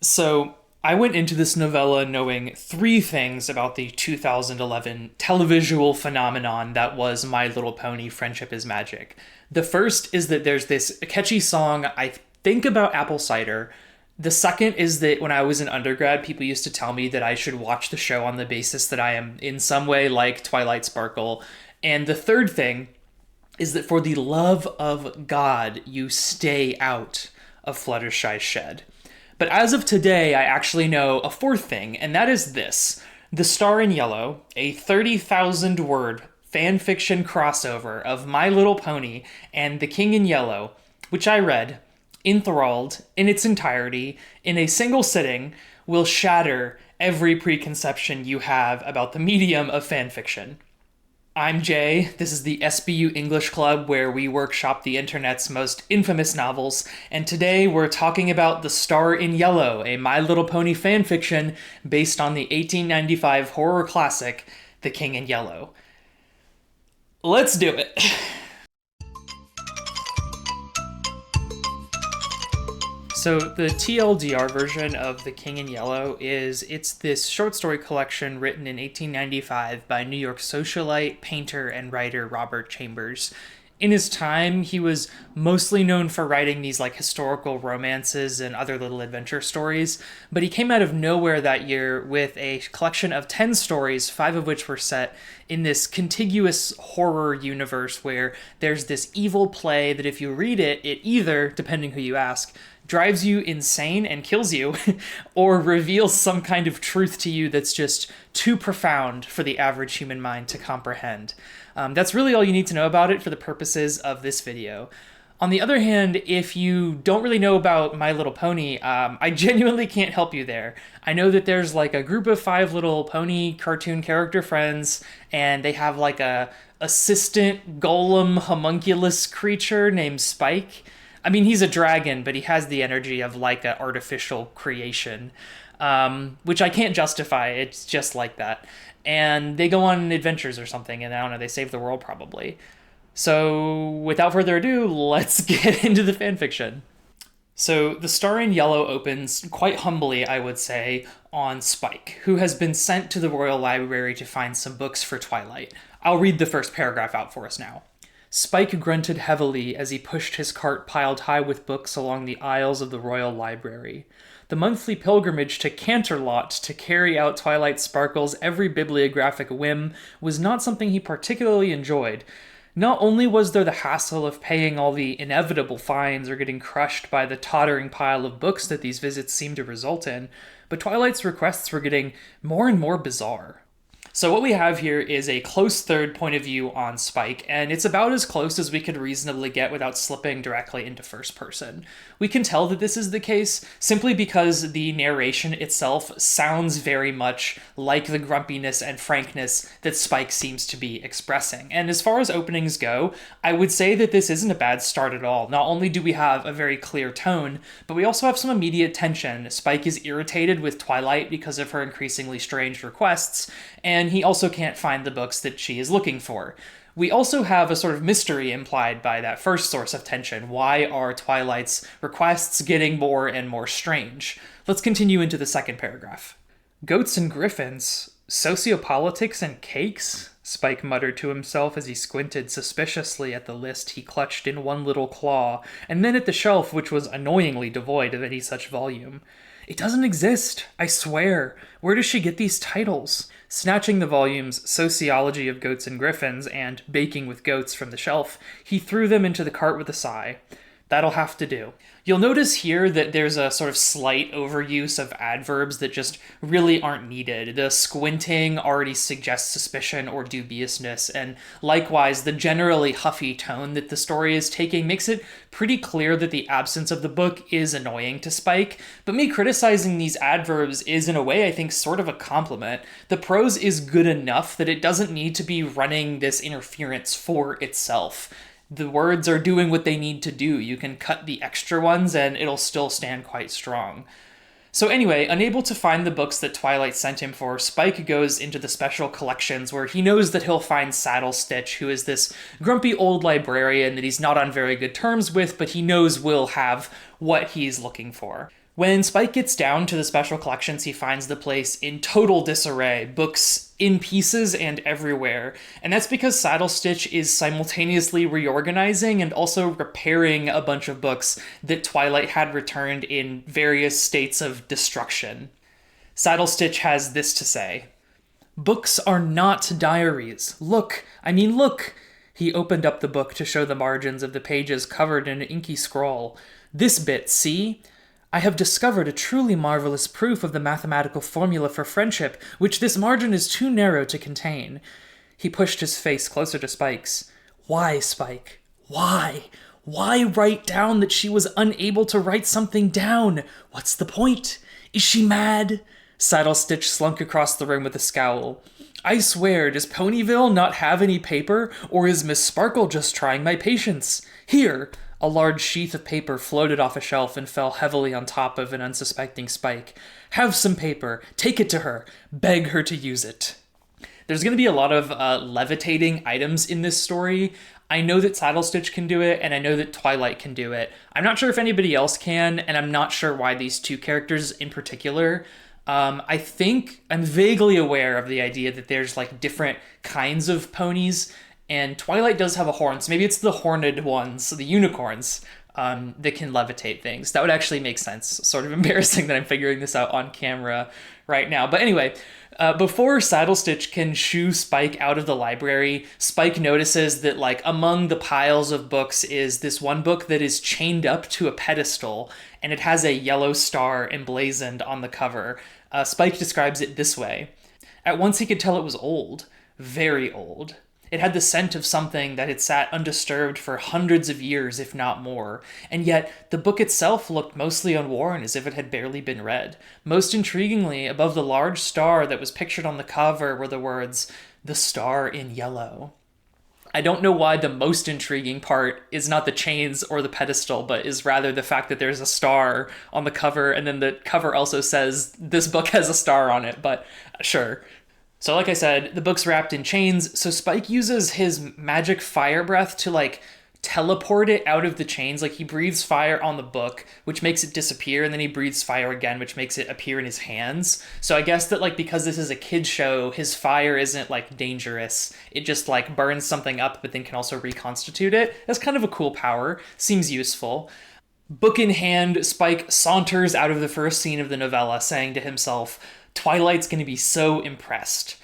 So I went into this novella knowing three things about the 2011 televisual phenomenon that was My Little Pony Friendship is Magic. The first is that there's this catchy song, I think, about apple cider. The second is that when I was in undergrad, people used to tell me that I should watch the show on the basis that I am in some way like Twilight Sparkle. And the third thing is that for the love of God, you stay out of Fluttershy's shed. But as of today, I actually know a fourth thing, and that is this: The Star in Yellow, a 30,000 word fan fiction crossover of My Little Pony and The King in Yellow, which I read, enthralled, in its entirety, in a single sitting, will shatter every preconception you have about the medium of fan fiction. I'm Jay. This is the SBU English Club where we workshop the internet's most infamous novels, and today we're talking about The Star in Yellow, a My Little Pony fanfiction based on the 1895 horror classic, The King in Yellow. Let's do it! So the TLDR version of The King in Yellow it's this short story collection written in 1895 by New York socialite, painter, and writer Robert Chambers. In his time, he was mostly known for writing these historical romances and other little adventure stories, but he came out of nowhere that year with a collection of 10 stories, 5 of which were set in this contiguous horror universe where there's this evil play that if you read it, it either, depending who you ask, drives you insane and kills you, or reveals some kind of truth to you that's just too profound for the average human mind to comprehend. That's really all you need to know about it for the purposes of this video. On the other hand, if you don't really know about My Little Pony, I genuinely can't help you there. I know that there's a group of 5 little pony cartoon character friends, and they have a assistant golem homunculus creature named Spike. I mean, he's a dragon, but he has the energy of an artificial creation, which I can't justify. It's just like that. And they go on adventures or something, and I don't know, they save the world probably. So without further ado, let's get into the fanfiction. So The Star in Yellow opens quite humbly, I would say, on Spike, who has been sent to the Royal Library to find some books for Twilight. I'll read the first paragraph out for us now. Spike grunted heavily as he pushed his cart piled high with books along the aisles of the Royal Library. The monthly pilgrimage to Canterlot to carry out Twilight Sparkle's every bibliographic whim was not something he particularly enjoyed. Not only was there the hassle of paying all the inevitable fines or getting crushed by the tottering pile of books that these visits seemed to result in, but Twilight's requests were getting more and more bizarre. So what we have here is a close third point of view on Spike, and it's about as close as we could reasonably get without slipping directly into first person. We can tell that this is the case simply because the narration itself sounds very much like the grumpiness and frankness that Spike seems to be expressing. And as far as openings go, I would say that this isn't a bad start at all. Not only do we have a very clear tone, but we also have some immediate tension. Spike is irritated with Twilight because of her increasingly strange requests, and he also can't find the books that she is looking for. We also have a sort of mystery implied by that first source of tension. Why are Twilight's requests getting more and more strange? Let's continue into the second paragraph. Goats and griffins, sociopolitics and cakes? Spike muttered to himself as he squinted suspiciously at the list he clutched in one little claw, and then at the shelf which was annoyingly devoid of any such volume. It doesn't exist, I swear. Where does she get these titles? Snatching the volumes Sociology of Goats and Griffins and Baking with Goats from the shelf, he threw them into the cart with a sigh. That'll have to do. You'll notice here that there's a sort of slight overuse of adverbs that just really aren't needed. The squinting already suggests suspicion or dubiousness, and likewise, the generally huffy tone that the story is taking makes it pretty clear that the absence of the book is annoying to Spike, but me criticizing these adverbs is, in a way, I think, sort of a compliment. The prose is good enough that it doesn't need to be running this interference for itself. The words are doing what they need to do. You can cut the extra ones and it'll still stand quite strong. So anyway, unable to find the books that Twilight sent him for, Spike goes into the special collections where he knows that he'll find Saddle Stitch, who is this grumpy old librarian that he's not on very good terms with, but he knows will have what he's looking for. When Spike gets down to the special collections, he finds the place in total disarray, books in pieces and everywhere. And that's because Saddlestitch is simultaneously reorganizing and also repairing a bunch of books that Twilight had returned in various states of destruction. Saddlestitch has this to say: "Books are not diaries. Look, look." He opened up the book to show the margins of the pages covered in an inky scrawl. "This bit, see? I have discovered a truly marvelous proof of the mathematical formula for friendship, which this margin is too narrow to contain." He pushed his face closer to Spike's. "Why, Spike? Why? Why write down that she was unable to write something down? What's the point? Is she mad?" Saddlestitch slunk across the room with a scowl. "I swear, does Ponyville not have any paper, or is Miss Sparkle just trying my patience? Here." A large sheath of paper floated off a shelf and fell heavily on top of an unsuspecting Spike. "Have some paper. Take it to her. Beg her to use it." There's going to be a lot of levitating items in this story. I know that Saddlestitch can do it, and I know that Twilight can do it. I'm not sure if anybody else can, and I'm not sure why these two characters in particular. I think I'm vaguely aware of the idea that there's like different kinds of ponies, and Twilight does have a horn, so maybe it's the horned ones, the unicorns, that can levitate things. That would actually make sense. Sort of embarrassing that I'm figuring this out on camera right now. But anyway, before Saddlestitch can shoo Spike out of the library, Spike notices that like among the piles of books is this one book that is chained up to a pedestal, and it has a yellow star emblazoned on the cover. Spike describes it this way: "At once he could tell it was old, very old. It had the scent of something that had sat undisturbed for hundreds of years, if not more, and yet the book itself looked mostly unworn, as if it had barely been read. Most intriguingly, above the large star that was pictured on the cover were the words, 'The Star in Yellow.'" I don't know why the most intriguing part is not the chains or the pedestal, but is rather the fact that there's a star on the cover, and then the cover also says this book has a star on it, but sure. So like I said, the book's wrapped in chains, so Spike uses his magic fire breath to like teleport it out of the chains. Like he breathes fire on the book, which makes it disappear, and then he breathes fire again, which makes it appear in his hands. So I guess that like because this is a kid's show, his fire isn't like dangerous. It just like burns something up, but then can also reconstitute it. That's kind of a cool power. Seems useful. Book in hand, Spike saunters out of the first scene of the novella, saying to himself, "Twilight's going to be so impressed."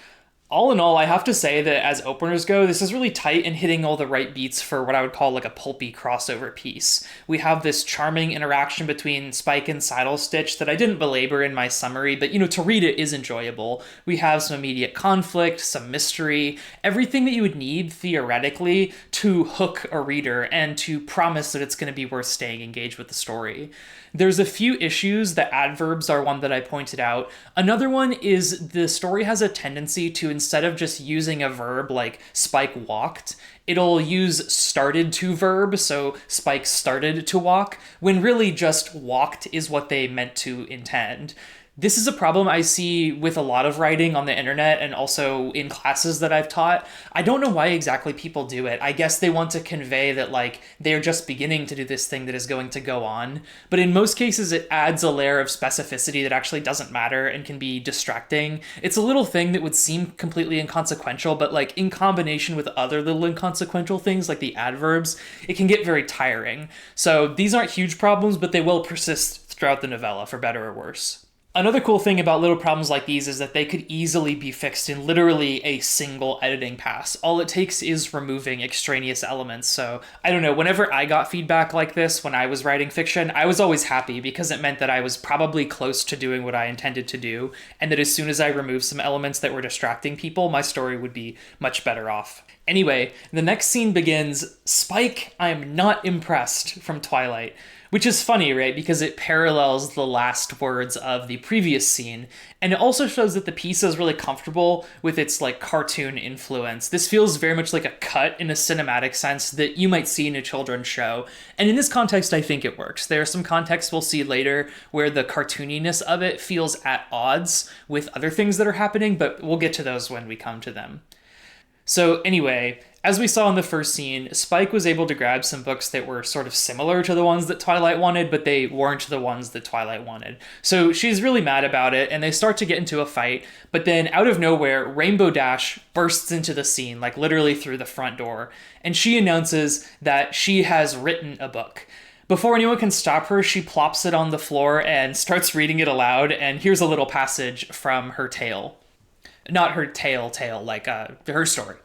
All in all, I have to say that as openers go, this is really tight and hitting all the right beats for what I would call like a pulpy crossover piece. We have this charming interaction between Spike and Saddlestitch that I didn't belabor in my summary, but to read it is enjoyable. We have some immediate conflict, some mystery, everything that you would need theoretically to hook a reader and to promise that it's going to be worth staying engaged with the story. There's a few issues. The adverbs are one that I pointed out. Another one is the story has a tendency to, instead of just using a verb like Spike walked, it'll use started to verb, so Spike started to walk, when really just walked is what they meant to intend. This is a problem I see with a lot of writing on the internet and also in classes that I've taught. I don't know why exactly people do it. I guess they want to convey that like they're just beginning to do this thing that is going to go on. But in most cases, it adds a layer of specificity that actually doesn't matter and can be distracting. It's a little thing that would seem completely inconsequential, but like in combination with other little inconsequential things like the adverbs, it can get very tiring. So these aren't huge problems, but they will persist throughout the novella for better or worse. Another cool thing about little problems like these is that they could easily be fixed in literally a single editing pass. All it takes is removing extraneous elements. So, I don't know, whenever I got feedback like this when I was writing fiction, I was always happy because it meant that I was probably close to doing what I intended to do, and that as soon as I removed some elements that were distracting people, my story would be much better off. Anyway, the next scene begins, "Spike, I am not impressed," from Twilight. Which is funny, right? Because it parallels the last words of the previous scene. And it also shows that the piece is really comfortable with its like cartoon influence. This feels very much like a cut in a cinematic sense that you might see in a children's show. And in this context, I think it works. There are some contexts we'll see later where the cartooniness of it feels at odds with other things that are happening, but we'll get to those when we come to them. So anyway, As we saw in the first scene, Spike was able to grab some books that were sort of similar to the ones that Twilight wanted, but they weren't the ones that Twilight wanted. So she's really mad about it, and they start to get into a fight, but then out of nowhere, Rainbow Dash bursts into the scene, like literally through the front door, and she announces that she has written a book. Before anyone can stop her, she plops it on the floor and starts reading it aloud, and here's a little passage from her tale. Not her tale, like her story.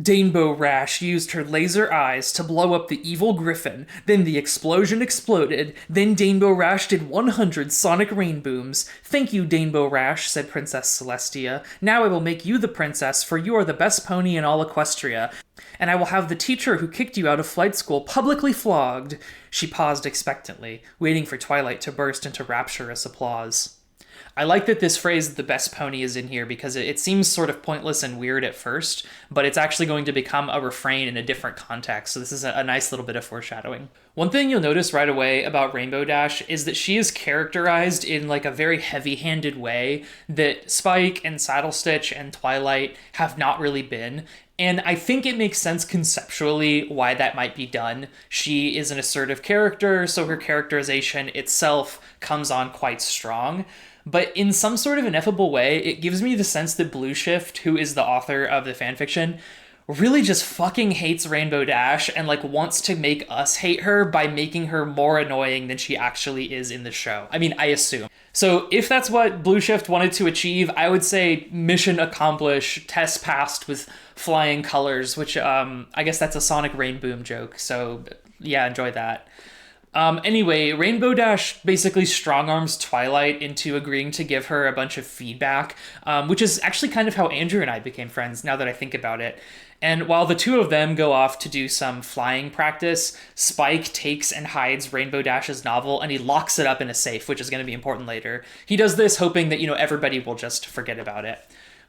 Dainbow Rash used her laser eyes to blow up the evil griffin, then the explosion exploded, then Dainbow Rash did 100 sonic rain booms. Thank you, Dainbow Rash, said Princess Celestia. Now I will make you the princess, for you are the best pony in all Equestria, and I will have the teacher who kicked you out of flight school publicly flogged. She paused expectantly, waiting for Twilight to burst into rapturous applause. I like that this phrase, the best pony, is in here because it seems sort of pointless and weird at first, but it's actually going to become a refrain in a different context, so this is a nice little bit of foreshadowing. One thing you'll notice right away about Rainbow Dash is that she is characterized in like a very heavy-handed way that Spike and Saddlestitch and Twilight have not really been. And I think it makes sense conceptually why that might be done. She is an assertive character, so her characterization itself comes on quite strong. But in some sort of ineffable way, it gives me the sense that Blue Shift, who is the author of the fanfiction, really just fucking hates Rainbow Dash and like wants to make us hate her by making her more annoying than she actually is in the show. I mean, I assume. So if that's what Blue Shift wanted to achieve, I would say mission accomplished, test passed with flying colors, which I guess that's a Sonic Rain Boom joke. So yeah, enjoy that. Anyway, Rainbow Dash basically strong-arms Twilight into agreeing to give her a bunch of feedback, which is actually kind of how Andrew and I became friends, now that I think about it. And while the two of them go off to do some flying practice, Spike takes and hides Rainbow Dash's novel, and he locks it up in a safe, which is going to be important later. He does this hoping that, everybody will just forget about it.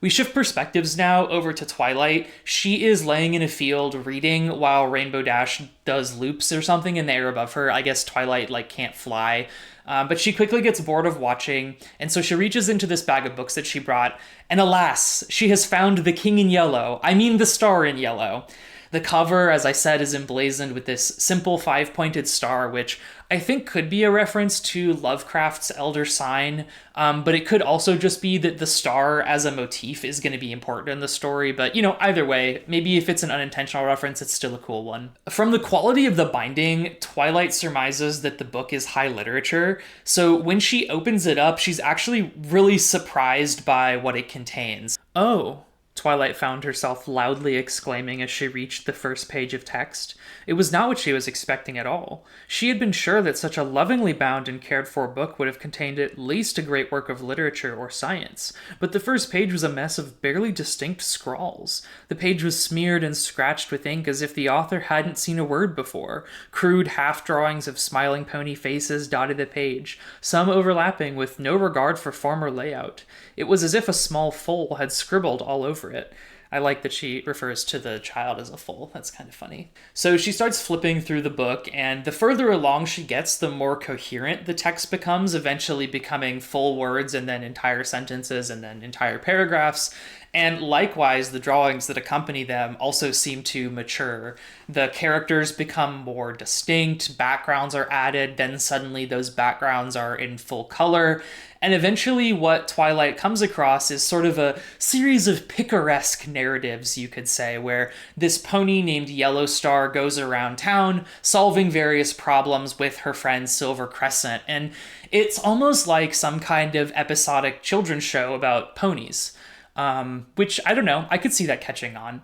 We shift perspectives now over to Twilight. She is laying in a field reading while Rainbow Dash does loops or something in the air above her. I guess Twilight can't fly. But she quickly gets bored of watching, and so she reaches into this bag of books that she brought, and alas, she has found the King in Yellow. I mean the Star in Yellow. The cover, as I said, is emblazoned with this simple 5-pointed star, which I think could be a reference to Lovecraft's Elder Sign, but it could also just be that the star as a motif is going to be important in the story, but, either way, maybe if it's an unintentional reference, it's still a cool one. From the quality of the binding, Twilight surmises that the book is high literature, so when she opens it up, she's actually really surprised by what it contains. Oh, Twilight found herself loudly exclaiming as she reached the first page of text. It was not what she was expecting at all. She had been sure that such a lovingly bound and cared for book would have contained at least a great work of literature or science, but the first page was a mess of barely distinct scrawls. The page was smeared and scratched with ink as if the author hadn't seen a word before. Crude half-drawings of smiling pony faces dotted the page, some overlapping with no regard for form or layout. It was as if a small foal had scribbled all over it. I like that she refers to the child as a foal. That's kind of funny. So she starts flipping through the book, and the further along she gets, the more coherent the text becomes, eventually becoming full words and then entire sentences and then entire paragraphs. And likewise, the drawings that accompany them also seem to mature. The characters become more distinct, backgrounds are added, then suddenly those backgrounds are in full color. And eventually what Twilight comes across is sort of a series of picaresque narratives, you could say, where this pony named Yellow Star goes around town solving various problems with her friend Silver Crescent. And it's almost like some kind of episodic children's show about ponies. Which, I don't know, I could see that catching on.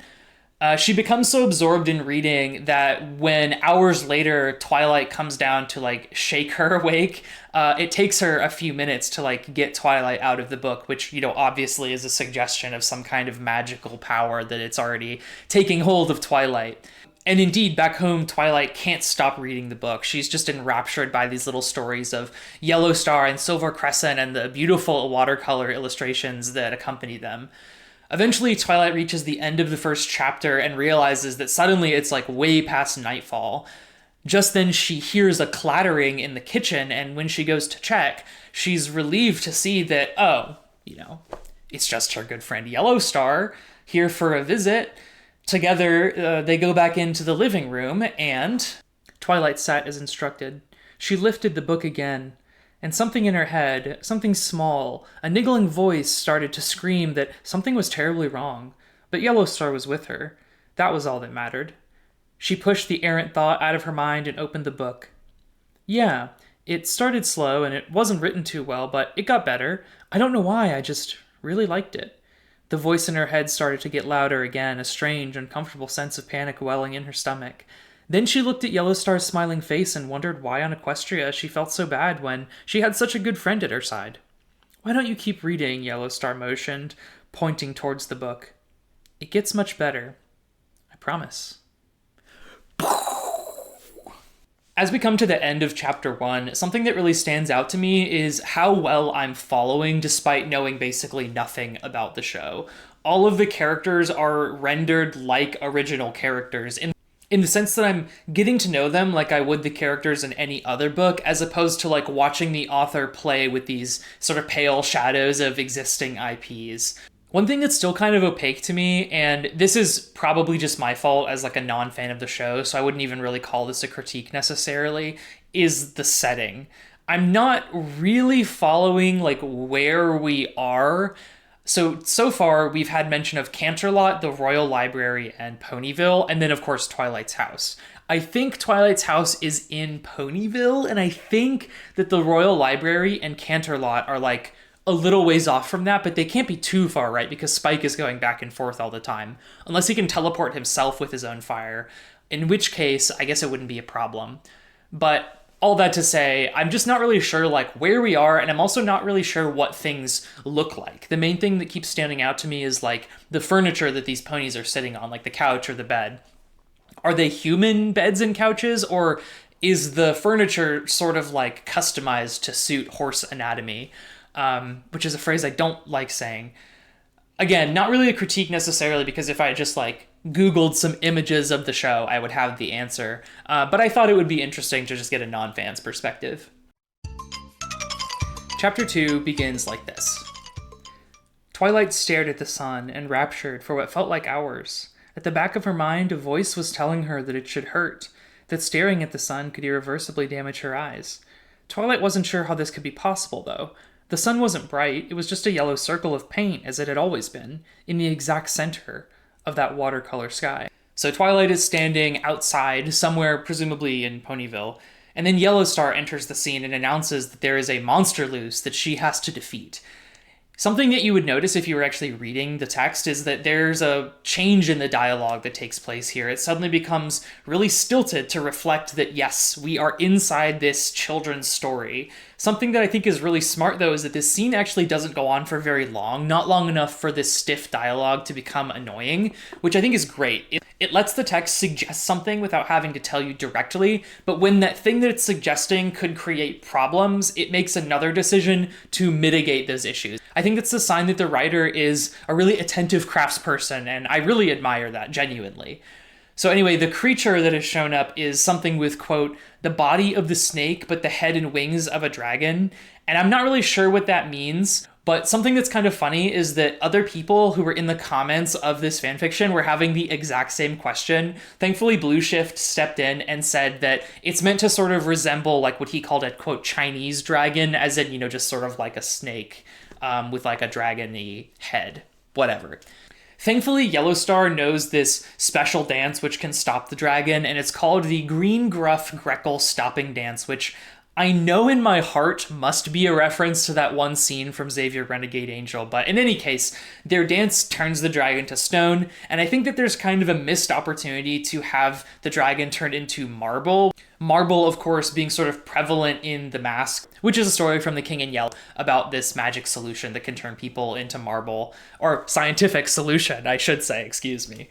She becomes so absorbed in reading that when hours later Twilight comes down to shake her awake, it takes her a few minutes to get Twilight out of the book, which, obviously is a suggestion of some kind of magical power that it's already taking hold of Twilight. And indeed, back home, Twilight can't stop reading the book. She's just enraptured by these little stories of Yellow Star and Silver Crescent and the beautiful watercolor illustrations that accompany them. Eventually, Twilight reaches the end of the first chapter and realizes that suddenly it's way past nightfall. Just then, she hears a clattering in the kitchen, and when she goes to check, she's relieved to see that, it's just her good friend Yellow Star here for a visit. Together, they go back into the living room, and Twilight sat as instructed. She lifted the book again, and something in her head, something small, a niggling voice started to scream that something was terribly wrong. But Yellowstar was with her. That was all that mattered. She pushed the errant thought out of her mind and opened the book. Yeah, it started slow and it wasn't written too well, but it got better. I don't know why, I just really liked it. The voice in her head started to get louder again, a strange, uncomfortable sense of panic welling in her stomach. Then she looked at Yellowstar's smiling face and wondered why on Equestria she felt so bad when she had such a good friend at her side. Why don't you keep reading, Yellowstar motioned, pointing towards the book. It gets much better. I promise. As we come to the end of chapter 1, something that really stands out to me is how well I'm following despite knowing basically nothing about the show. All of the characters are rendered like original characters in the sense that I'm getting to know them like I would the characters in any other book, as opposed to like watching the author play with these sort of pale shadows of existing IPs. One thing that's still kind of opaque to me, and this is probably just my fault as like a non-fan of the show, so I wouldn't even really call this a critique necessarily, is the setting. I'm not really following like where we are. So far we've had mention of Canterlot, the Royal Library, and Ponyville, and then of course Twilight's house. I think Twilight's house is in Ponyville, and I think that the Royal Library and Canterlot are like a little ways off from that, but they can't be too far, right? Because Spike is going back and forth all the time. Unless he can teleport himself with his own fire, in which case I guess it wouldn't be a problem. But all that to say, I'm just not really sure like where we are, and I'm also not really sure what things look like. The main thing that keeps standing out to me is like the furniture that these ponies are sitting on, like the couch or the bed. Are they human beds and couches, or is the furniture sort of like customized to suit horse anatomy? Which is a phrase I don't like saying. Again, not really a critique necessarily, because if I just like Googled some images of the show, I would have the answer. But I thought it would be interesting to just get a non-fan's perspective. Chapter 2 begins like this. Twilight stared at the sun, enraptured for what felt like hours. At the back of her mind, a voice was telling her that it should hurt, that staring at the sun could irreversibly damage her eyes. Twilight wasn't sure how this could be possible, though. The sun wasn't bright, it was just a yellow circle of paint, as it had always been, in the exact center of that watercolor sky. So Twilight is standing outside, somewhere presumably in Ponyville, and then Yellowstar enters the scene and announces that there is a monster loose that she has to defeat. Something that you would notice if you were actually reading the text is that there's a change in the dialogue that takes place here. It suddenly becomes really stilted to reflect that, yes, we are inside this children's story. Something that I think is really smart, though, is that this scene actually doesn't go on for very long, not long enough for this stiff dialogue to become annoying, which I think is great. It lets the text suggest something without having to tell you directly, but when that thing that it's suggesting could create problems, it makes another decision to mitigate those issues. I think that's a sign that the writer is a really attentive craftsperson, and I really admire that, genuinely. So anyway, the creature that has shown up is something with, quote, the body of the snake, but the head and wings of a dragon. And I'm not really sure what that means, but something that's kind of funny is that other people who were in the comments of this fanfiction were having the exact same question. Thankfully, Blue Shift stepped in and said that it's meant to sort of resemble like what he called a, quote, Chinese dragon, as in, just sort of like a snake with like a dragon-y head, whatever. Thankfully, Yellowstar knows this special dance which can stop the dragon, and it's called the Green Gruff Greckle Stopping Dance, which I know in my heart must be a reference to that one scene from Xavier Renegade Angel, but in any case, their dance turns the dragon to stone, and I think that there's kind of a missed opportunity to have the dragon turned into marble. Marble, of course, being sort of prevalent in The Mask, which is a story from The King in Yellow about this magic solution that can turn people into marble, or scientific solution, I should say, excuse me.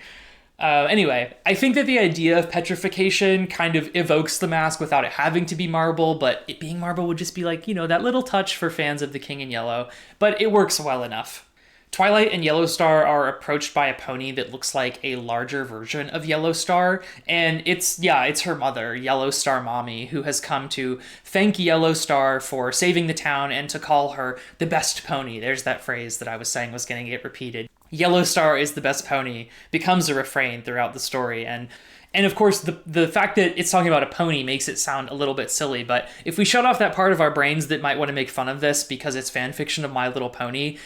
Anyway, I think that the idea of petrification kind of evokes The Mask without it having to be marble, but it being marble would just be like, that little touch for fans of The King in Yellow, but it works well enough. Twilight and Yellowstar are approached by a pony that looks like a larger version of Yellowstar, and it's her mother, Yellowstar Mommy, who has come to thank Yellowstar for saving the town and to call her the best pony. There's that phrase that I was saying was going to get repeated. Yellow Star is the best pony becomes a refrain throughout the story. And of course, the fact that it's talking about a pony makes it sound a little bit silly, but if we shut off that part of our brains that might want to make fun of this because it's fan fiction of My Little Pony,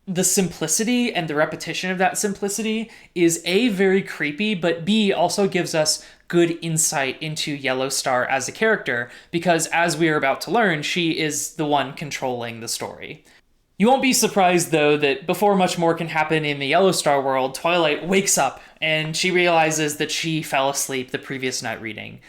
the simplicity and the repetition of that simplicity is A, very creepy, but B, also gives us good insight into Yellow Star as a character, because as we are about to learn, she is the one controlling the story. You won't be surprised, though, that before much more can happen in the Yellow Star world, Twilight wakes up and she realizes that she fell asleep the previous night reading.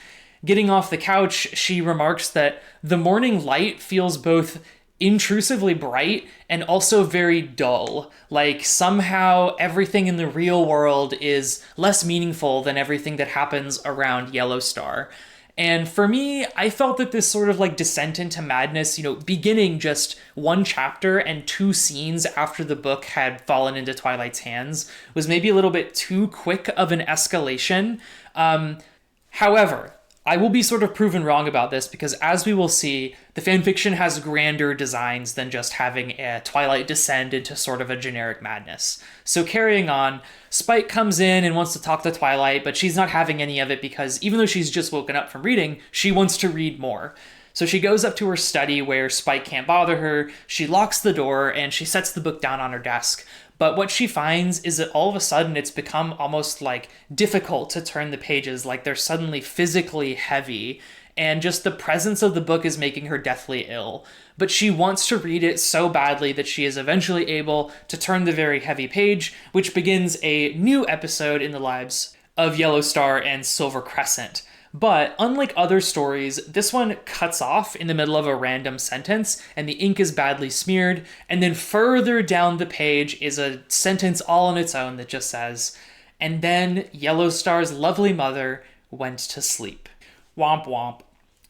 Getting off the couch, she remarks that the morning light feels both intrusively bright and also very dull. Like somehow everything in the real world is less meaningful than everything that happens around Yellow Star. And for me, I felt that this sort of like descent into madness, beginning just one chapter and 2 scenes after the book had fallen into Twilight's hands, was maybe a little bit too quick of an escalation. However, I will be sort of proven wrong about this because, as we will see, the fanfiction has grander designs than just having a Twilight descend into sort of a generic madness. So carrying on, Spike comes in and wants to talk to Twilight, but she's not having any of it because even though she's just woken up from reading, she wants to read more. So she goes up to her study where Spike can't bother her, she locks the door, and she sets the book down on her desk. But what she finds is that all of a sudden it's become almost like difficult to turn the pages, like they're suddenly physically heavy, and just the presence of the book is making her deathly ill. But she wants to read it so badly that she is eventually able to turn the very heavy page, which begins a new episode in the lives of Yellow Star and Silver Crescent. But unlike other stories, this one cuts off in the middle of a random sentence and the ink is badly smeared. And then further down the page is a sentence all on its own that just says, "And then Yellow Star's lovely mother went to sleep." Womp womp.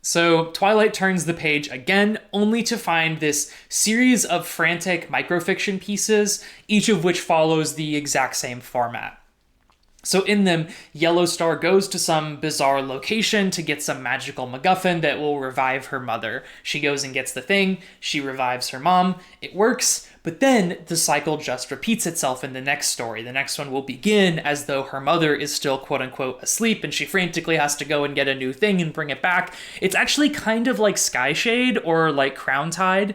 So Twilight turns the page again, only to find this series of frantic microfiction pieces, each of which follows the exact same format. So in them, Yellow Star goes to some bizarre location to get some magical MacGuffin that will revive her mother. She goes and gets the thing, she revives her mom, it works, but then the cycle just repeats itself in the next story. The next one will begin as though her mother is still quote-unquote asleep and she frantically has to go and get a new thing and bring it back. It's actually kind of like Skyshade or like Crown Tide.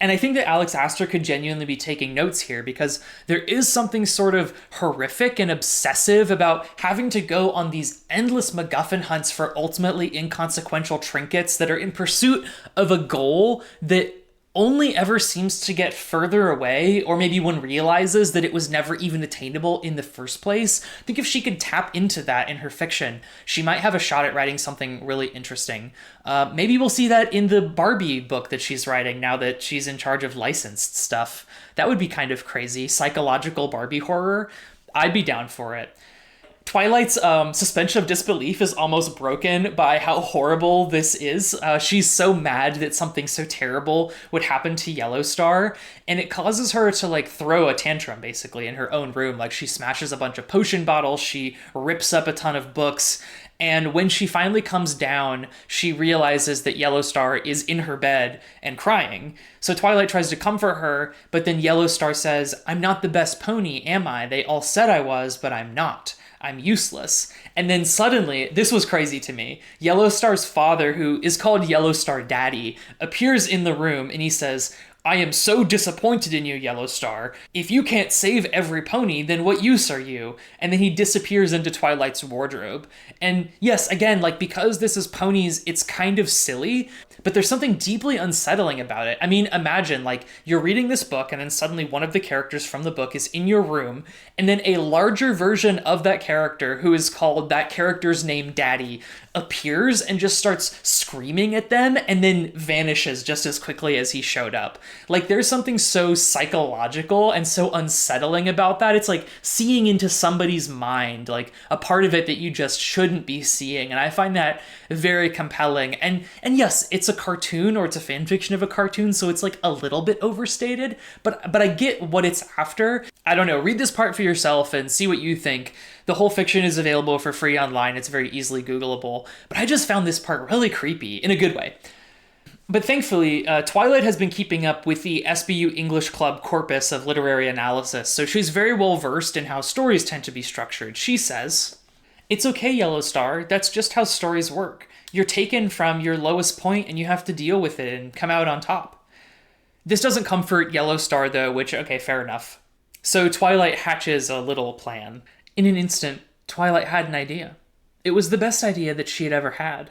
And I think that Alex Astor could genuinely be taking notes here because there is something sort of horrific and obsessive about having to go on these endless MacGuffin hunts for ultimately inconsequential trinkets that are in pursuit of a goal that only ever seems to get further away, or maybe one realizes that it was never even attainable in the first place. I think if she could tap into that in her fiction, she might have a shot at writing something really interesting. Maybe we'll see that in the Barbie book that she's writing now that she's in charge of licensed stuff. That would be kind of crazy. Psychological Barbie horror. I'd be down for it. Twilight's suspension of disbelief is almost broken by how horrible this is. She's so mad that something so terrible would happen to Yellow Star, and it causes her to like throw a tantrum basically in her own room. Like she smashes a bunch of potion bottles, she rips up a ton of books, and when she finally comes down, she realizes that Yellow Star is in her bed and crying. So Twilight tries to comfort her, but then Yellow Star says, "I'm not the best pony, am I? They all said I was, but I'm not. I'm useless." And then suddenly, this was crazy to me, Yellow Star's father, who is called Yellow Star Daddy, appears in the room and he says, "I am so disappointed in you, Yellow Star. If you can't save every pony, then what use are you?" And then he disappears into Twilight's wardrobe. And yes, again, like because this is ponies, it's kind of silly, but there's something deeply unsettling about it. I mean, imagine like you're reading this book and then suddenly one of the characters from the book is in your room, and then a larger version of that character, who is called that character's name Daddy, appears and just starts screaming at them and then vanishes just as quickly as he showed up. Like there's something so psychological and so unsettling about that. It's like seeing into somebody's mind, like a part of it that you just shouldn't be seeing. And I find that very compelling. And yes, it's a cartoon, or it's a fan fiction of a cartoon, so it's like a little bit overstated, but I get what it's after. I don't know, read this part for yourself and see what you think. The whole fiction is available for free online. It's very easily Googleable, but I just found this part really creepy in a good way. But thankfully, Twilight has been keeping up with the SBU English Club corpus of literary analysis, so she's very well versed in how stories tend to be structured. She says, "It's okay, Yellow Star, that's just how stories work. You're taken from your lowest point and you have to deal with it and come out on top." This doesn't comfort Yellow Star though, which, okay, fair enough. So Twilight hatches a little plan. In an instant, Twilight had an idea. It was the best idea that she had ever had.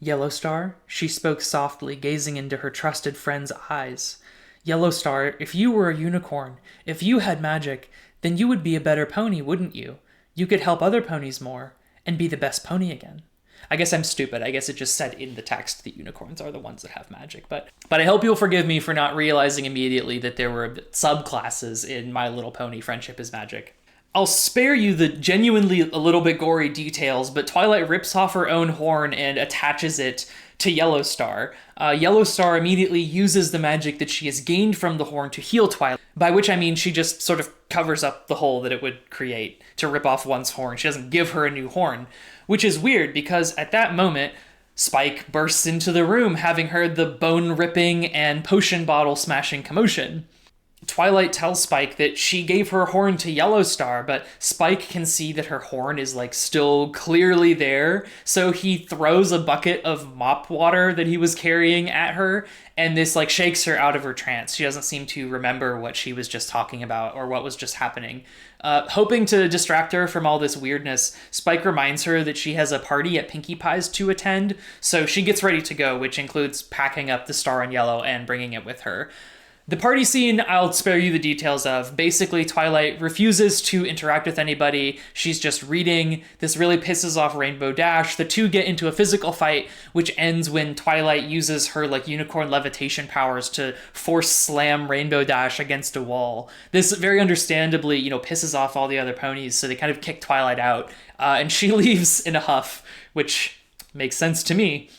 "Yellow Star," she spoke softly, gazing into her trusted friend's eyes. "Yellow Star, if you were a unicorn, if you had magic, then you would be a better pony, wouldn't you? You could help other ponies more, and be the best pony again." I guess I'm stupid. I guess it just said in the text that unicorns are the ones that have magic. But I hope you'll forgive me for not realizing immediately that there were subclasses in My Little Pony Friendship is Magic. I'll spare you the genuinely a little bit gory details, but Twilight rips off her own horn and attaches it to Yellow Star. Yellow Star immediately uses the magic that she has gained from the horn to heal Twilight, by which I mean she just sort of covers up the hole that it would create to rip off one's horn. She doesn't give her a new horn, which is weird because at that moment, Spike bursts into the room having heard the bone-ripping and potion bottle smashing commotion. Twilight tells Spike that she gave her horn to Yellow Star, but Spike can see that her horn is like still clearly there, so he throws a bucket of mop water that he was carrying at her, and this like shakes her out of her trance. She doesn't seem to remember what she was just talking about or what was just happening. Hoping to distract her from all this weirdness, Spike reminds her that she has a party at Pinkie Pie's to attend, so she gets ready to go, which includes packing up the star in yellow and bringing it with her. The party scene, I'll spare you the details of. Basically, Twilight refuses to interact with anybody. She's just reading. This really pisses off Rainbow Dash. The two get into a physical fight, which ends when Twilight uses her like unicorn levitation powers to force slam Rainbow Dash against a wall. This very understandably, pisses off all the other ponies, so they kind of kick Twilight out. And she leaves in a huff, which makes sense to me.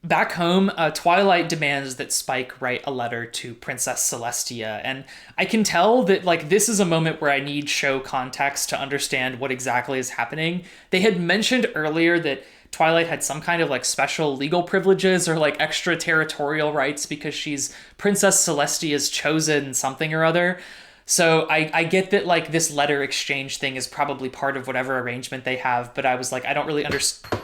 Back home, Twilight demands that Spike write a letter to Princess Celestia, and I can tell that this is a moment where I need show context to understand what exactly is happening. They had mentioned earlier that Twilight had some kind of special legal privileges or extraterritorial rights because she's Princess Celestia's chosen something or other. So I get that this letter exchange thing is probably part of whatever arrangement they have, but I was I don't really understand.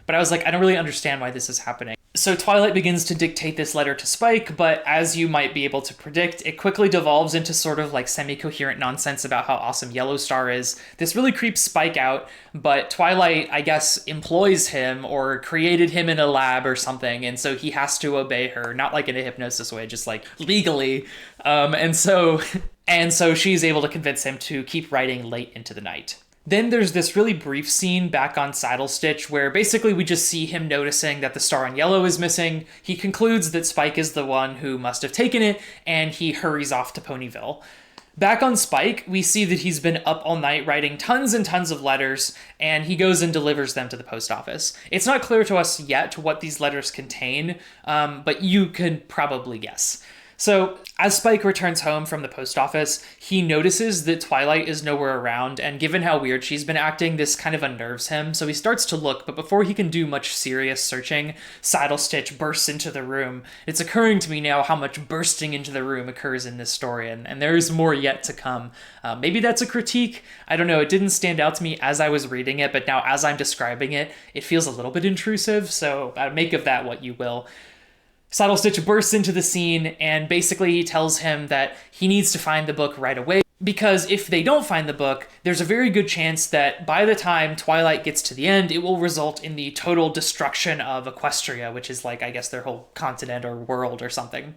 I don't really understand why this is happening. So Twilight begins to dictate this letter to Spike, but as you might be able to predict, it quickly devolves into sort of semi-coherent nonsense about how awesome Yellow Star is. This really creeps Spike out, but Twilight, I guess, employs him or created him in a lab or something, and so he has to obey her, not in a hypnosis way, just legally. And so she's able to convince him to keep writing late into the night. Then there's this really brief scene back on Saddlestitch where basically we just see him noticing that the star in yellow is missing. He concludes that Spike is the one who must have taken it, and he hurries off to Ponyville. Back on Spike, we see that he's been up all night writing tons and tons of letters, and he goes and delivers them to the post office. It's not clear to us yet what these letters contain, but you could probably guess. So, as Spike returns home from the post office, he notices that Twilight is nowhere around, and given how weird she's been acting, this kind of unnerves him, so he starts to look, but before he can do much serious searching, Saddlestitch bursts into the room. It's occurring to me now how much bursting into the room occurs in this story, and there's more yet to come. Maybe that's a critique? I don't know, it didn't stand out to me as I was reading it, but now as I'm describing it, it feels a little bit intrusive, so make of that what you will. Saddlestitch bursts into the scene, and basically he tells him that he needs to find the book right away, because if they don't find the book, there's a very good chance that by the time Twilight gets to the end, it will result in the total destruction of Equestria, which is I guess their whole continent or world or something.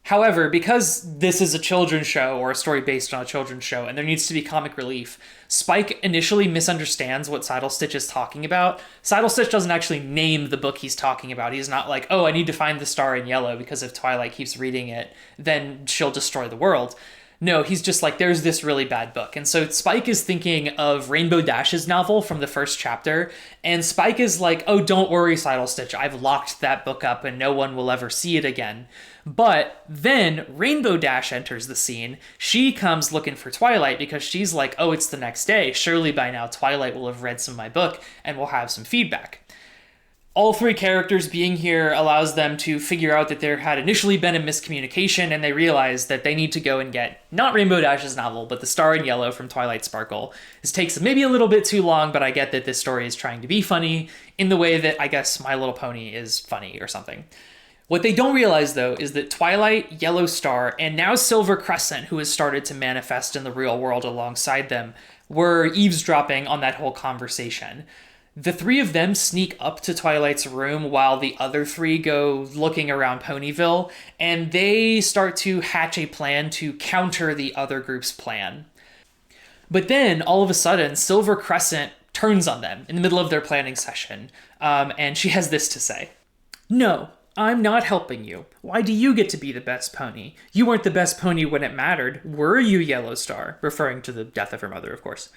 However, because this is a children's show, or a story based on a children's show, and there needs to be comic relief, Spike initially misunderstands what Saddlestitch is talking about. Saddlestitch doesn't actually name the book he's talking about. He's not oh, I need to find the star in yellow, because if Twilight keeps reading it, then she'll destroy the world. No, he's just there's this really bad book. And so Spike is thinking of Rainbow Dash's novel from the first chapter, and Spike is oh, don't worry, Saddlestitch, I've locked that book up and no one will ever see it again. But then Rainbow Dash enters the scene. She comes looking for Twilight because she's oh, it's the next day. Surely by now Twilight will have read some of my book and will have some feedback. All three characters being here allows them to figure out that there had initially been a miscommunication, and they realize that they need to go and get not Rainbow Dash's novel, but The Star in Yellow from Twilight Sparkle. This takes maybe a little bit too long, but I get that this story is trying to be funny in the way that I guess My Little Pony is funny or something. What they don't realize, though, is that Twilight, Yellow Star, and now Silver Crescent, who has started to manifest in the real world alongside them, were eavesdropping on that whole conversation. The three of them sneak up to Twilight's room while the other three go looking around Ponyville, and they start to hatch a plan to counter the other group's plan. But then, all of a sudden, Silver Crescent turns on them in the middle of their planning session, and she has this to say. "No, I'm not helping you. Why do you get to be the best pony? You weren't the best pony when it mattered, were you, Yellow Star?" Referring to the death of her mother, of course.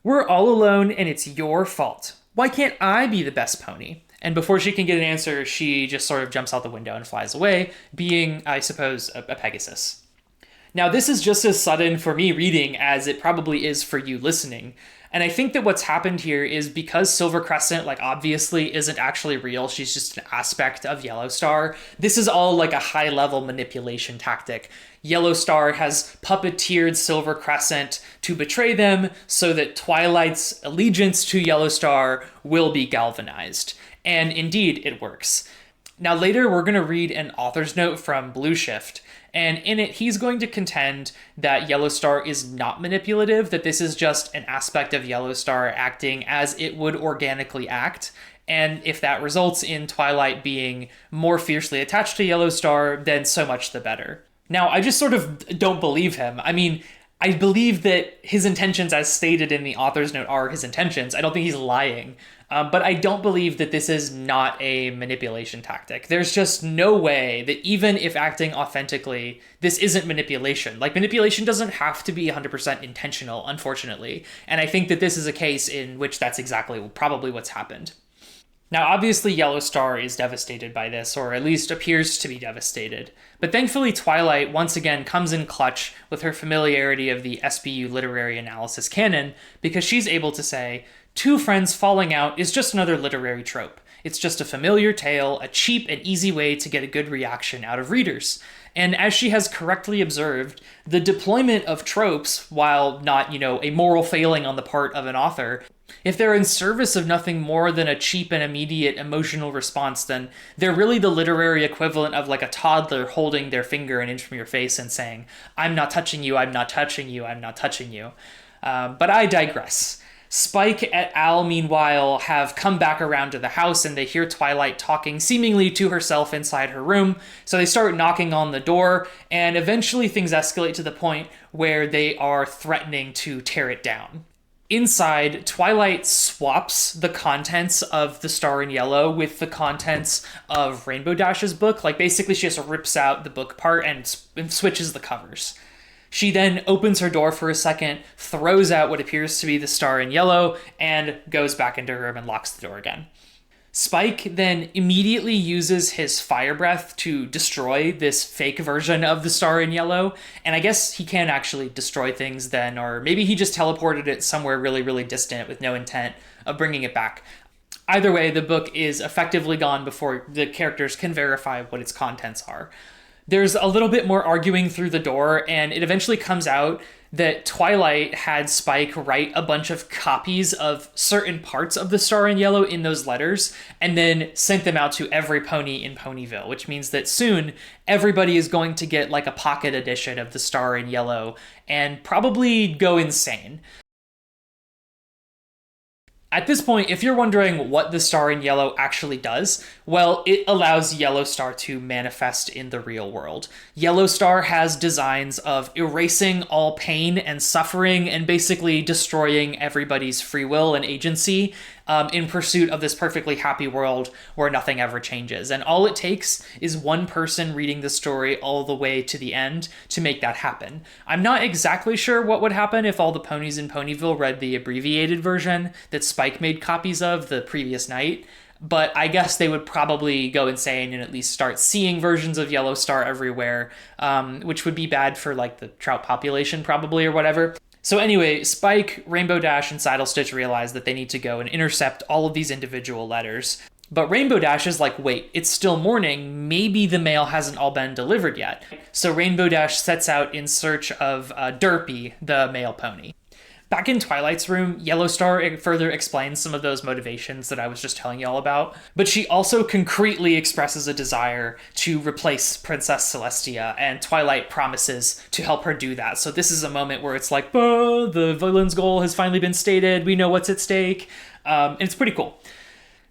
"We're all alone, and it's your fault. Why can't I be the best pony?" And before she can get an answer, she just sort of jumps out the window and flies away, being, I suppose, a Pegasus. Now, this is just as sudden for me reading as it probably is for you listening. And I think that what's happened here is because Silver Crescent, obviously isn't actually real, she's just an aspect of Yellow Star, this is all a high-level manipulation tactic. Yellow Star has puppeteered Silver Crescent to betray them so that Twilight's allegiance to Yellow Star will be galvanized. And indeed, it works. Now later, we're going to read an author's note from Blue Shift, and in it, he's going to contend that Yellow Star is not manipulative, that this is just an aspect of Yellow Star acting as it would organically act. And if that results in Twilight being more fiercely attached to Yellow Star, then so much the better. Now, I just sort of don't believe him. I mean, I believe that his intentions as stated in the author's note are his intentions. I don't think he's lying. But I don't believe that this is not a manipulation tactic. There's just no way that even if acting authentically, this isn't manipulation. Manipulation doesn't have to be 100% intentional, unfortunately. And I think that this is a case in which that's exactly probably what's happened. Now, obviously, Yellow Star is devastated by this, or at least appears to be devastated. But thankfully, Twilight once again comes in clutch with her familiarity of the SBU literary analysis canon, because she's able to say, two friends falling out is just another literary trope. It's just a familiar tale, a cheap and easy way to get a good reaction out of readers. And as she has correctly observed, the deployment of tropes, while not, a moral failing on the part of an author, if they're in service of nothing more than a cheap and immediate emotional response, then they're really the literary equivalent of a toddler holding their finger an inch from your face and saying, "I'm not touching you, I'm not touching you, I'm not touching you." But I digress. Spike et al., meanwhile, have come back around to the house and they hear Twilight talking seemingly to herself inside her room. So they start knocking on the door, and eventually things escalate to the point where they are threatening to tear it down. Inside, Twilight swaps the contents of The Star in Yellow with the contents of Rainbow Dash's book. Basically, she just rips out the book part and switches the covers. She then opens her door for a second, throws out what appears to be The Star in Yellow, and goes back into her room and locks the door again. Spike then immediately uses his fire breath to destroy this fake version of The Star in Yellow, and I guess he can actually destroy things then, or maybe he just teleported it somewhere really, really distant with no intent of bringing it back. Either way, the book is effectively gone before the characters can verify what its contents are. There's a little bit more arguing through the door, and it eventually comes out that Twilight had Spike write a bunch of copies of certain parts of The Star in Yellow in those letters, and then sent them out to every pony in Ponyville, which means that soon everybody is going to get a pocket edition of The Star in Yellow, and probably go insane. At this point, if you're wondering what The Star in Yellow actually does, well, it allows Yellow Star to manifest in the real world. Yellow Star has designs of erasing all pain and suffering and basically destroying everybody's free will and agency in pursuit of this perfectly happy world where nothing ever changes. And all it takes is one person reading the story all the way to the end to make that happen. I'm not exactly sure what would happen if all the ponies in Ponyville read the abbreviated version that Spike made copies of the previous night, but I guess they would probably go insane and at least start seeing versions of Yellow Star everywhere, which would be bad for the trout population probably or whatever. So anyway, Spike, Rainbow Dash, and Sidle Stitch realize that they need to go and intercept all of these individual letters. But Rainbow Dash is like, wait, it's still morning. Maybe the mail hasn't all been delivered yet. So Rainbow Dash sets out in search of Derpy, the mail pony. Back in Twilight's room, Yellow Star further explains some of those motivations that I was just telling y'all about, but she also concretely expresses a desire to replace Princess Celestia, and Twilight promises to help her do that. So this is a moment where it's like, the villain's goal has finally been stated, we know what's at stake, and it's pretty cool.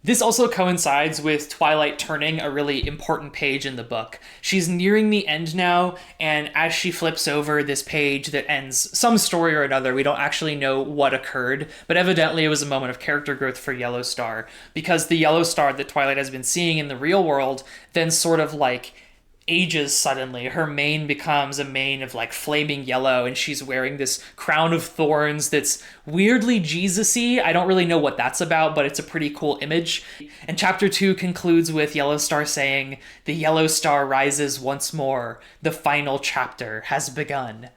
This also coincides with Twilight turning a really important page in the book. She's nearing the end now, and as she flips over this page that ends some story or another, we don't actually know what occurred, but evidently it was a moment of character growth for Yellow Star, because the Yellow Star that Twilight has been seeing in the real world then sort of like ages suddenly. Her mane becomes a mane of like flaming yellow, and she's wearing this crown of thorns that's weirdly Jesus-y. I don't really know what that's about, but it's a pretty cool image. And chapter 2 concludes with Yellow Star saying, "The Yellow Star rises once more. The final chapter has begun."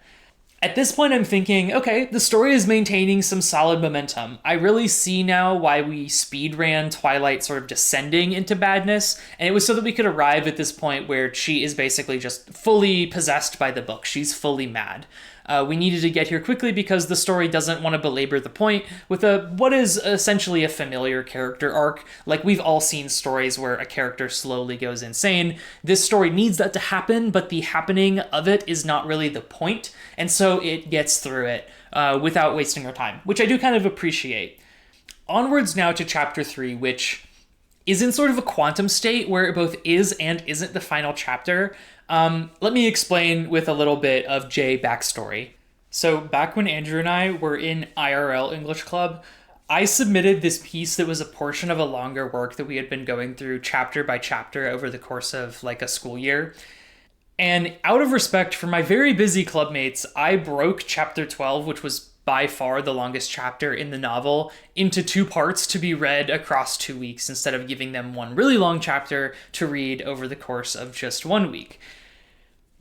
At this point, I'm thinking, okay, the story is maintaining some solid momentum. I really see now why we speed ran Twilight sort of descending into badness, and it was so that we could arrive at this point where she is basically just fully possessed by the book. She's fully mad. We needed to get here quickly because the story doesn't want to belabor the point with what is essentially a familiar character arc. Like, we've all seen stories where a character slowly goes insane. This story needs that to happen, but the happening of it is not really the point, and so it gets through it without wasting our time, which I do kind of appreciate. Onwards now to chapter 3, which is in sort of a quantum state where it both is and isn't the final chapter. Let me explain with a little bit of Jay backstory. So back when Andrew and I were in IRL English Club, I submitted this piece that was a portion of a longer work that we had been going through chapter by chapter over the course of like a school year. And out of respect for my very busy clubmates, I broke chapter 12, which was by far the longest chapter in the novel, into 2 parts to be read across 2 weeks instead of giving them one really long chapter to read over the course of just 1 week.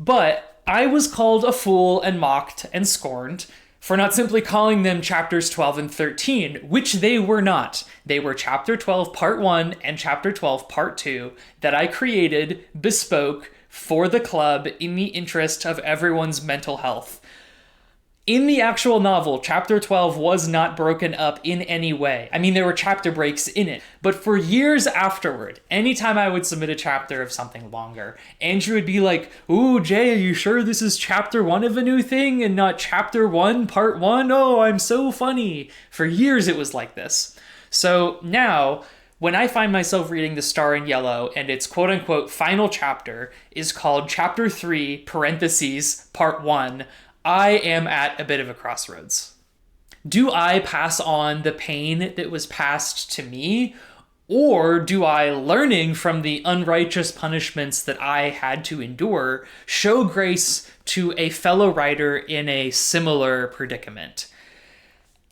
But I was called a fool and mocked and scorned for not simply calling them chapters 12 and 13, which they were not. They were chapter 12 part 1 and chapter 12 part 2 that I created bespoke for the club in the interest of everyone's mental health. In the actual novel, chapter 12 was not broken up in any way. I mean, there were chapter breaks in it, but for years afterward, anytime I would submit a chapter of something longer, Andrew would be like, "Ooh, Jay, are you sure this is chapter 1 of a new thing and not chapter 1, part 1? Oh, I'm so funny." For years it was like this. So now, when I find myself reading The Star in Yellow and its quote-unquote final chapter is called chapter 3, parentheses, part 1, I am at a bit of a crossroads. Do I pass on the pain that was passed to me, or do I, learning from the unrighteous punishments that I had to endure, show grace to a fellow writer in a similar predicament?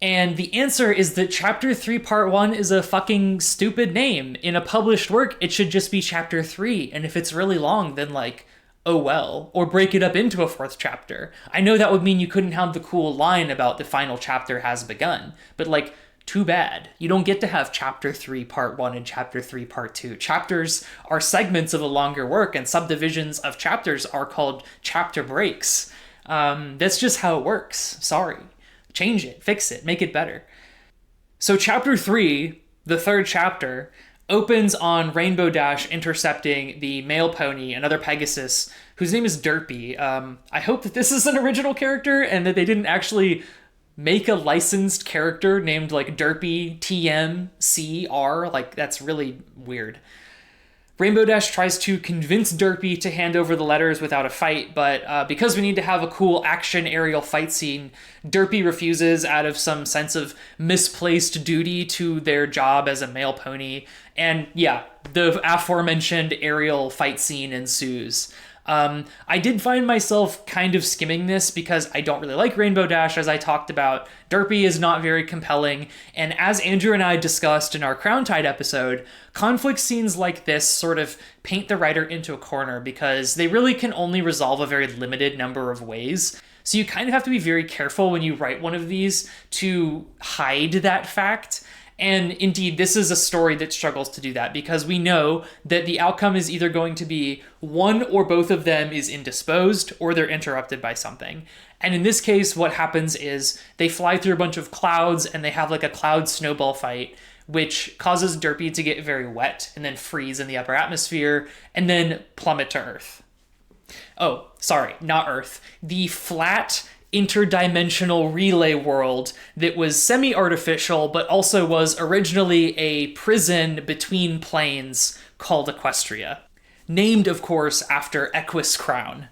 And the answer is that chapter 3 part 1 is a fucking stupid name. In a published work, it should just be chapter 3, and if it's really long, then like, oh well, or break it up into a 4th chapter. I know that would mean you couldn't have the cool line about the final chapter has begun, but like, too bad. You don't get to have chapter 3 part 1 and chapter 3 part 2. Chapters are segments of a longer work, and subdivisions of chapters are called chapter breaks. That's just how it works. Sorry. Change it, fix it, make it better. So chapter 3, the 3rd chapter, opens on Rainbow Dash intercepting the male pony, another Pegasus, whose name is Derpy. I hope that this is an original character and that they didn't actually make a licensed character named like Derpy TMCR. Like, that's really weird. Rainbow Dash tries to convince Derpy to hand over the letters without a fight, but because we need to have a cool action aerial fight scene, Derpy refuses out of some sense of misplaced duty to their job as a male pony. And yeah, the aforementioned aerial fight scene ensues. I did find myself kind of skimming this because I don't really like Rainbow Dash, as I talked about. Derpy is not very compelling, and as Andrew and I discussed in our Crown Tide episode, conflict scenes like this sort of paint the writer into a corner because they really can only resolve a very limited number of ways. So you kind of have to be very careful when you write one of these to hide that fact. And indeed, this is a story that struggles to do that because we know that the outcome is either going to be one or both of them is indisposed or they're interrupted by something. And in this case, what happens is they fly through a bunch of clouds and they have like a cloud snowball fight, which causes Derpy to get very wet and then freeze in the upper atmosphere and then plummet to Earth. Oh, sorry, not Earth. The flat interdimensional relay world that was semi-artificial but also was originally a prison between planes called Equestria. Named, of course, after Equus Crown.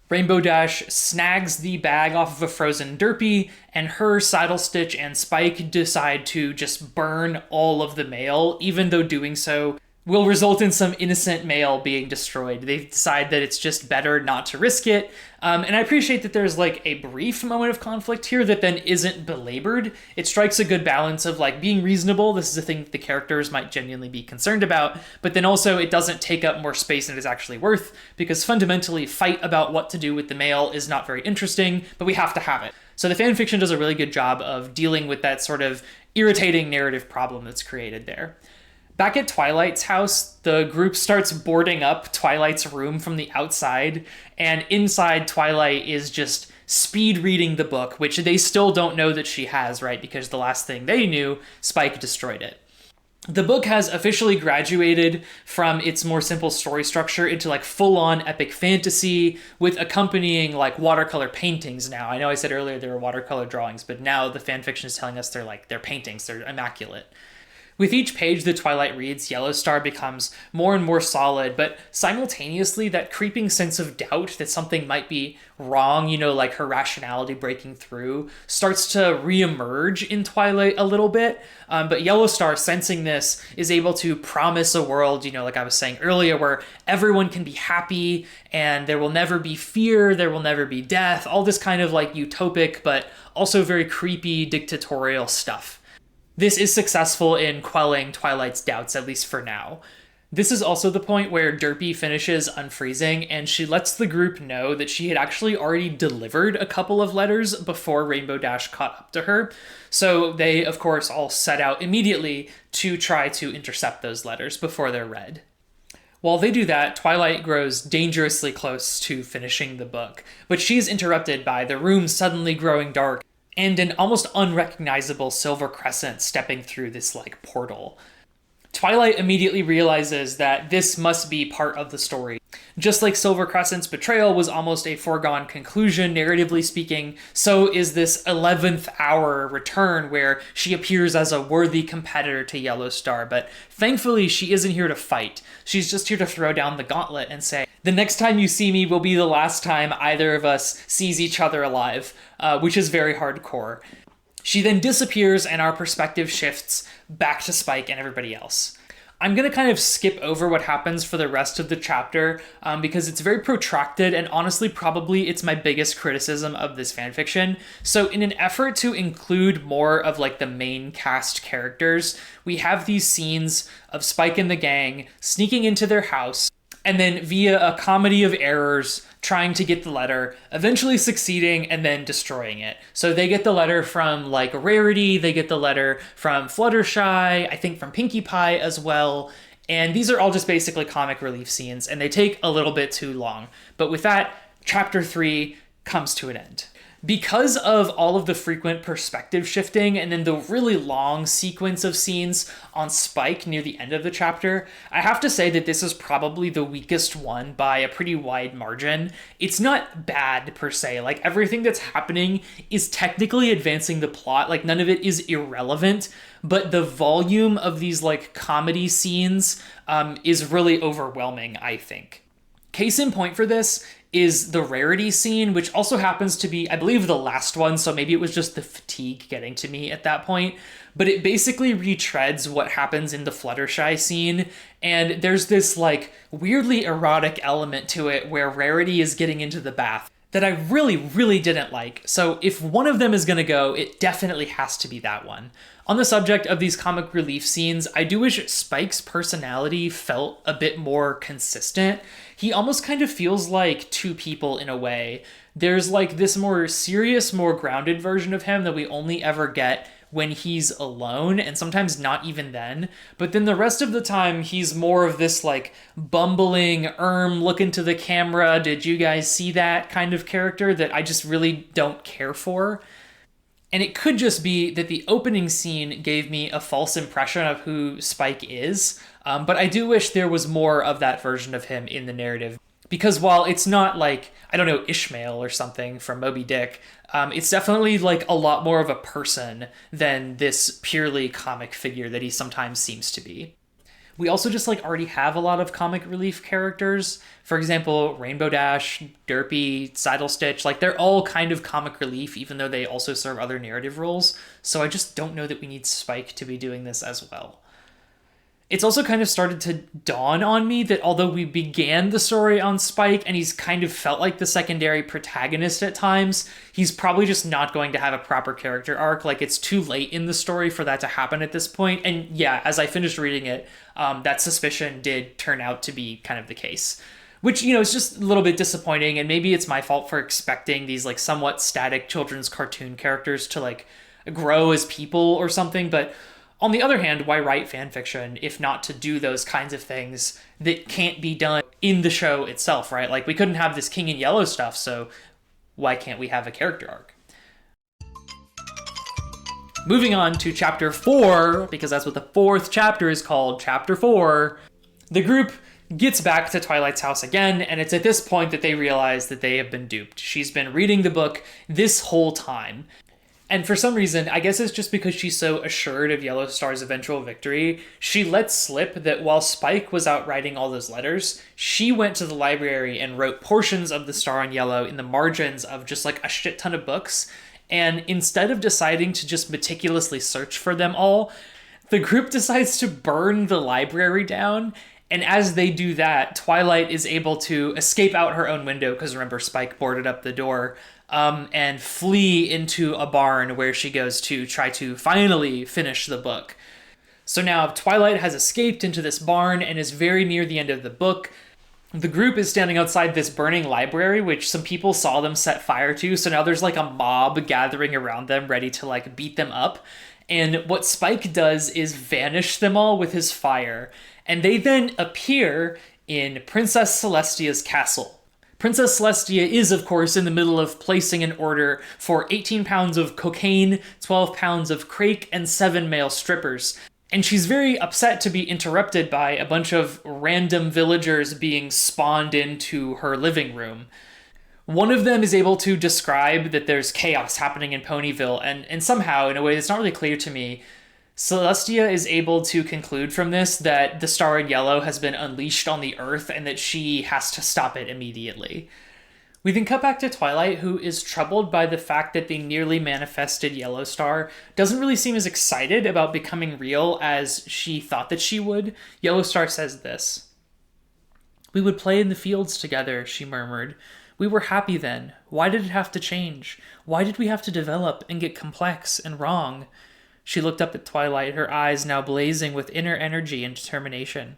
Rainbow Dash snags the bag off of a frozen Derpy, and her, Saddlestitch, and Spike decide to just burn all of the mail, even though doing so will result in some innocent mail being destroyed. They decide that it's just better not to risk it. And I appreciate that there's like a brief moment of conflict here that then isn't belabored. It strikes a good balance of like being reasonable. This is a thing that the characters might genuinely be concerned about, but then also it doesn't take up more space than it is actually worth, because fundamentally fight about what to do with the mail is not very interesting, but we have to have it. So the fanfiction does a really good job of dealing with that sort of irritating narrative problem that's created there. Back at Twilight's house, the group starts boarding up Twilight's room from the outside, and inside Twilight is just speed reading the book, which they still don't know that she has, right? Because the last thing they knew, Spike destroyed it. The book has officially graduated from its more simple story structure into like full-on epic fantasy with accompanying like watercolor paintings now. I know I said earlier there were watercolor drawings, but now the fanfiction is telling us they're paintings, they're immaculate. With each page that Twilight reads, Yellowstar becomes more and more solid, but simultaneously that creeping sense of doubt that something might be wrong, like her rationality breaking through, starts to reemerge in Twilight a little bit. But Yellowstar, sensing this, is able to promise a world, like I was saying earlier, where everyone can be happy and there will never be fear, there will never be death, all this kind of like utopic, but also very creepy dictatorial stuff. This is successful in quelling Twilight's doubts, at least for now. This is also the point where Derpy finishes unfreezing, and she lets the group know that she had actually already delivered a couple of letters before Rainbow Dash caught up to her. So they, of course, all set out immediately to try to intercept those letters before they're read. While they do that, Twilight grows dangerously close to finishing the book, but she's interrupted by the room suddenly growing dark and an almost unrecognizable silver crescent stepping through this like portal. Twilight immediately realizes that this must be part of the story. Just like Silver Crescent's betrayal was almost a foregone conclusion, narratively speaking, so is this 11th hour return where she appears as a worthy competitor to Yellowstar, but thankfully she isn't here to fight. She's just here to throw down the gauntlet and say, the next time you see me will be the last time either of us sees each other alive, which is very hardcore. She then disappears and our perspective shifts back to Spike and everybody else. I'm going to kind of skip over what happens for the rest of the chapter because it's very protracted and honestly probably it's my biggest criticism of this fanfiction. So in an effort to include more of like the main cast characters, we have these scenes of Spike and the gang sneaking into their house and then via a comedy of errors trying to get the letter, eventually succeeding, and then destroying it. So they get the letter from like Rarity, they get the letter from Fluttershy, I think from Pinkie Pie as well, and these are all just basically comic relief scenes, and they take a little bit too long. But with that, chapter 3 comes to an end. Because of all of the frequent perspective shifting and then the really long sequence of scenes on Spike near the end of the chapter, I have to say that this is probably the weakest one by a pretty wide margin. It's not bad per se, like everything that's happening is technically advancing the plot, like none of it is irrelevant, but the volume of these like comedy scenes is really overwhelming, I think. Case in point for this is the Rarity scene, which also happens to be, I believe, the last one, so maybe it was just the fatigue getting to me at that point, but it basically retreads what happens in the Fluttershy scene, and there's this, like, weirdly erotic element to it where Rarity is getting into the bath that I really, really didn't like. So if one of them is going to go, it definitely has to be that one. On the subject of these comic relief scenes, I do wish Spike's personality felt a bit more consistent. He almost kind of feels like two people in a way. There's like this more serious, more grounded version of him that we only ever get when he's alone, and sometimes not even then. But then the rest of the time, he's more of this like bumbling, look into the camera, did you guys see that kind of character that I just really don't care for. And it could just be that the opening scene gave me a false impression of who Spike is, but I do wish there was more of that version of him in the narrative. Because while it's not like, I don't know, Ishmael or something from Moby Dick, it's definitely like a lot more of a person than this purely comic figure that he sometimes seems to be. We also just like already have a lot of comic relief characters. For example, Rainbow Dash, Derpy, Sidle Stitch, like they're all kind of comic relief, even though they also serve other narrative roles. So I just don't know that we need Spike to be doing this as well. It's also kind of started to dawn on me that although we began the story on Spike and he's kind of felt like the secondary protagonist at times, he's probably just not going to have a proper character arc. Like, it's too late in the story for that to happen at this point. And yeah, as I finished reading it, that suspicion did turn out to be kind of the case. Which, you know, is just a little bit disappointing, and maybe it's my fault for expecting these like somewhat static children's cartoon characters to like grow as people or something, but on the other hand, why write fan fiction if not to do those kinds of things that can't be done in the show itself, right? Like, we couldn't have this King in Yellow stuff, so why can't we have a character arc? Moving on to chapter 4, because that's what the 4th chapter is called, chapter 4, the group gets back to Twilight's house again, and it's at this point that they realize that they have been duped. She's been reading the book this whole time. And for some reason, I guess it's just because she's so assured of Yellowstar's eventual victory, she lets slip that while Spike was out writing all those letters, she went to the library and wrote portions of the Star on Yellow in the margins of just like a shit ton of books. And instead of deciding to just meticulously search for them all, the group decides to burn the library down. And as they do that, Twilight is able to escape out her own window, because remember, Spike boarded up the door, and flee into a barn where she goes to try to finally finish the book. So now Twilight has escaped into this barn and is very near the end of the book. The group is standing outside this burning library, which some people saw them set fire to, so now there's like a mob gathering around them ready to like beat them up. And what Spike does is vanish them all with his fire, and they then appear in Princess Celestia's castle. Princess Celestia is, of course, in the middle of placing an order for 18 pounds of cocaine, 12 pounds of crake, and 7 male strippers. And she's very upset to be interrupted by a bunch of random villagers being spawned into her living room. One of them is able to describe that there's chaos happening in Ponyville, and somehow, in a way that's not really clear to me, Celestia is able to conclude from this that the Star in Yellow has been unleashed on the Earth and that she has to stop it immediately. We then cut back to Twilight, who is troubled by the fact that the nearly manifested Yellow Star doesn't really seem as excited about becoming real as she thought that she would. Yellow Star says this: "We would play in the fields together," she murmured. "We were happy then. Why did it have to change? Why did we have to develop and get complex and wrong?" She looked up at Twilight, her eyes now blazing with inner energy and determination.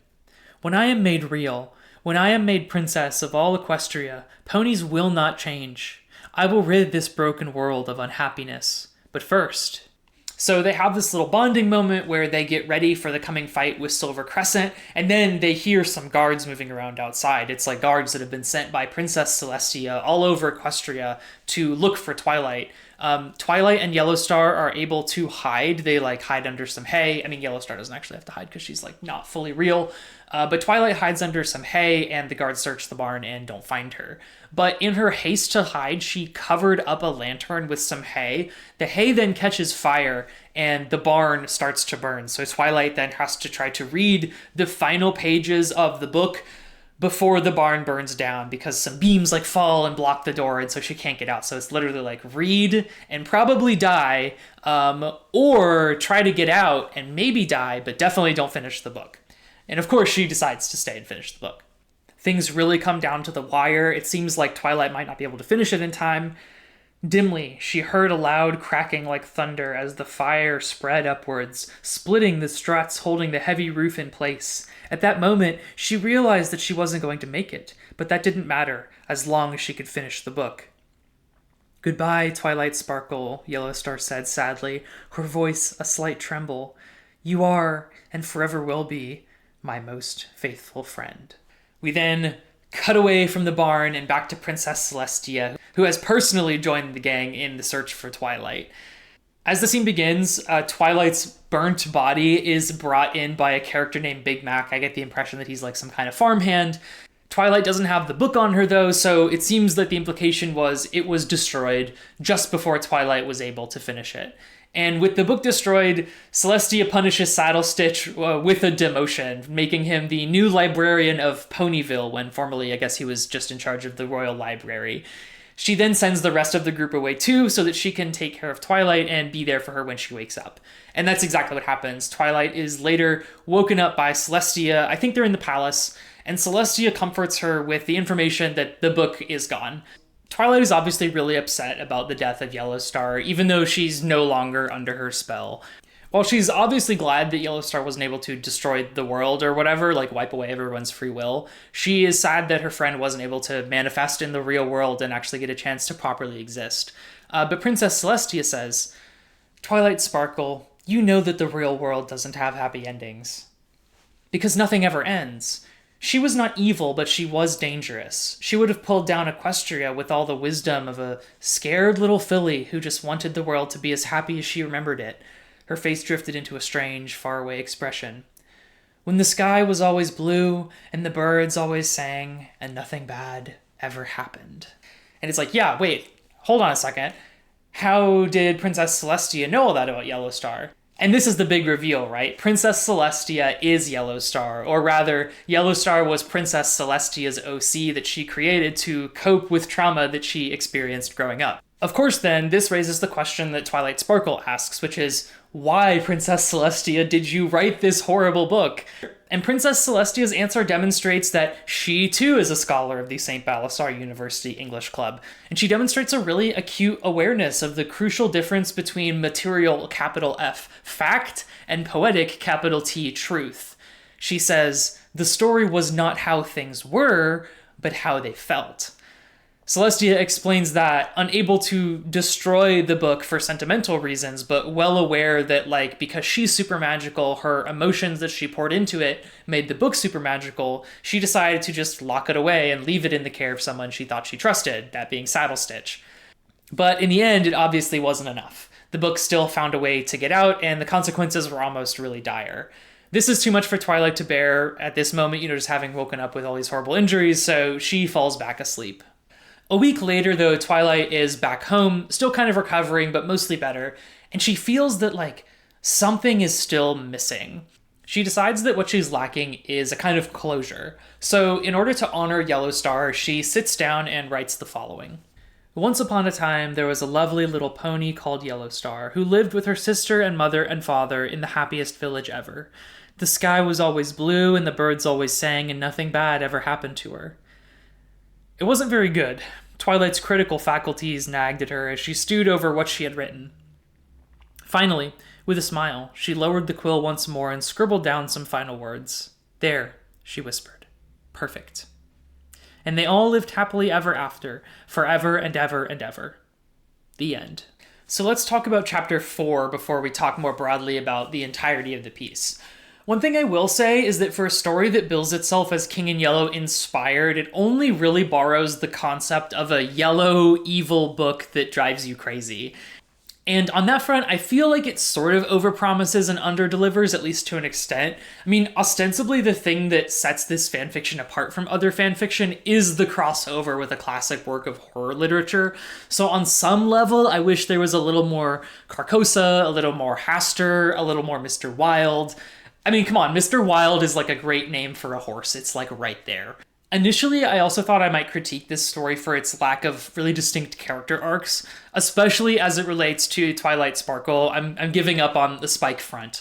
"When I am made real, when I am made princess of all Equestria, ponies will not change. I will rid this broken world of unhappiness. But first..." So they have this little bonding moment where they get ready for the coming fight with Silver Crescent, and then they hear some guards moving around outside. It's like guards that have been sent by Princess Celestia all over Equestria to look for Twilight. Twilight and Yellowstar are able to hide. They like hide under some hay. I mean, Yellowstar doesn't actually have to hide because she's like not fully real. But Twilight hides under some hay, and the guards search the barn and don't find her. But in her haste to hide, she covered up a lantern with some hay. The hay then catches fire, and the barn starts to burn. So Twilight then has to try to read the final pages of the book before the barn burns down, because some beams like fall and block the door, and so she can't get out. So it's literally like read and probably die, or try to get out and maybe die, but definitely don't finish the book. And of course she decides to stay and finish the book. Things really come down to the wire. It seems like Twilight might not be able to finish it in time. Dimly, she heard a loud cracking like thunder as the fire spread upwards, splitting the struts holding the heavy roof in place. At that moment, she realized that she wasn't going to make it, but that didn't matter as long as she could finish the book. Goodbye, Twilight Sparkle, Yellowstar said sadly, her voice a slight tremble. You are, and forever will be, my most faithful friend. We then cut away from the barn and back to Princess Celestia, who has personally joined the gang in the search for Twilight. As the scene begins, Twilight's burnt body is brought in by a character named Big Mac. I get the impression that he's like some kind of farmhand. Twilight doesn't have the book on her, though, so it seems that the implication was it was destroyed just before Twilight was able to finish it. And with the book destroyed, Celestia punishes Saddlestitch with a demotion, making him the new librarian of Ponyville, when formerly, I guess, he was just in charge of the Royal Library. She then sends the rest of the group away too, so that she can take care of Twilight and be there for her when she wakes up. And that's exactly what happens. Twilight is later woken up by Celestia. I think they're in the palace, and Celestia comforts her with the information that the book is gone. Twilight is obviously really upset about the death of Yellowstar, even though she's no longer under her spell. While she's obviously glad that Yellowstar wasn't able to destroy the world or whatever, like wipe away everyone's free will, she is sad that her friend wasn't able to manifest in the real world and actually get a chance to properly exist. But Princess Celestia says, Twilight Sparkle, you know that the real world doesn't have happy endings. Because nothing ever ends. She was not evil, but she was dangerous. She would have pulled down Equestria with all the wisdom of a scared little filly who just wanted the world to be as happy as she remembered it. Her face drifted into a strange, faraway expression. When the sky was always blue, and the birds always sang, and nothing bad ever happened. And it's like, yeah, wait, hold on a second. How did Princess Celestia know all that about Yellowstar? And this is the big reveal, right? Princess Celestia is Yellowstar, or rather, Yellowstar was Princess Celestia's OC that she created to cope with trauma that she experienced growing up. Of course, then, this raises the question that Twilight Sparkle asks, which is, why, Princess Celestia, did you write this horrible book? And Princess Celestia's answer demonstrates that she, too, is a scholar of the St. Balasar University English Club, and she demonstrates a really acute awareness of the crucial difference between material, capital F, fact, and poetic, capital T, truth. She says, the story was not how things were, but how they felt. Celestia explains that, unable to destroy the book for sentimental reasons, but well aware that, because she's super magical, her emotions that she poured into it made the book super magical, she decided to just lock it away and leave it in the care of someone she thought she trusted, that being Saddlestitch. But in the end, it obviously wasn't enough. The book still found a way to get out, and the consequences were almost really dire. This is too much for Twilight to bear at this moment, just having woken up with all these horrible injuries, so she falls back asleep. A week later, though, Twilight is back home, still kind of recovering, but mostly better, and she feels that, something is still missing. She decides that what she's lacking is a kind of closure. So, in order to honor Yellowstar, she sits down and writes the following. Once upon a time, there was a lovely little pony called Yellowstar, who lived with her sister and mother and father in the happiest village ever. The sky was always blue, and the birds always sang, and nothing bad ever happened to her. It wasn't very good. Twilight's critical faculties nagged at her as she stewed over what she had written. Finally, with a smile, she lowered the quill once more and scribbled down some final words. There, she whispered. Perfect. And they all lived happily ever after, forever and ever and ever. The end. So let's talk about chapter 4 before we talk more broadly about the entirety of the piece. One thing I will say is that for a story that bills itself as King in Yellow inspired, it only really borrows the concept of a yellow, evil book that drives you crazy. And on that front, I feel like it sort of overpromises and underdelivers, at least to an extent. I mean, ostensibly the thing that sets this fanfiction apart from other fanfiction is the crossover with a classic work of horror literature. So on some level, I wish there was a little more Carcosa, a little more Hastur, a little more Mr. Wilde. I mean, come on, Mr. Wilde is a great name for a horse. It's right there. Initially, I also thought I might critique this story for its lack of really distinct character arcs, especially as it relates to Twilight Sparkle. I'm giving up on the Spike front.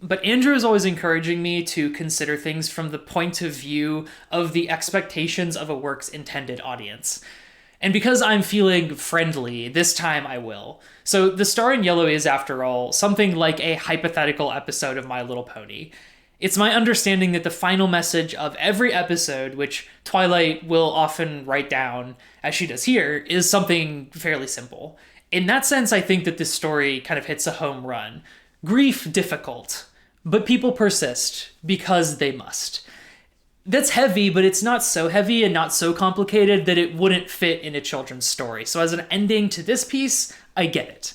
But Andrew is always encouraging me to consider things from the point of view of the expectations of a work's intended audience. And because I'm feeling friendly, this time I will. So The Star in Yellow is, after all, something like a hypothetical episode of My Little Pony. It's my understanding that the final message of every episode, which Twilight will often write down, as she does here, is something fairly simple. In that sense, I think that this story kind of hits a home run. Grief difficult, but people persist because they must. That's heavy, but it's not so heavy and not so complicated that it wouldn't fit in a children's story. So as an ending to this piece, I get it.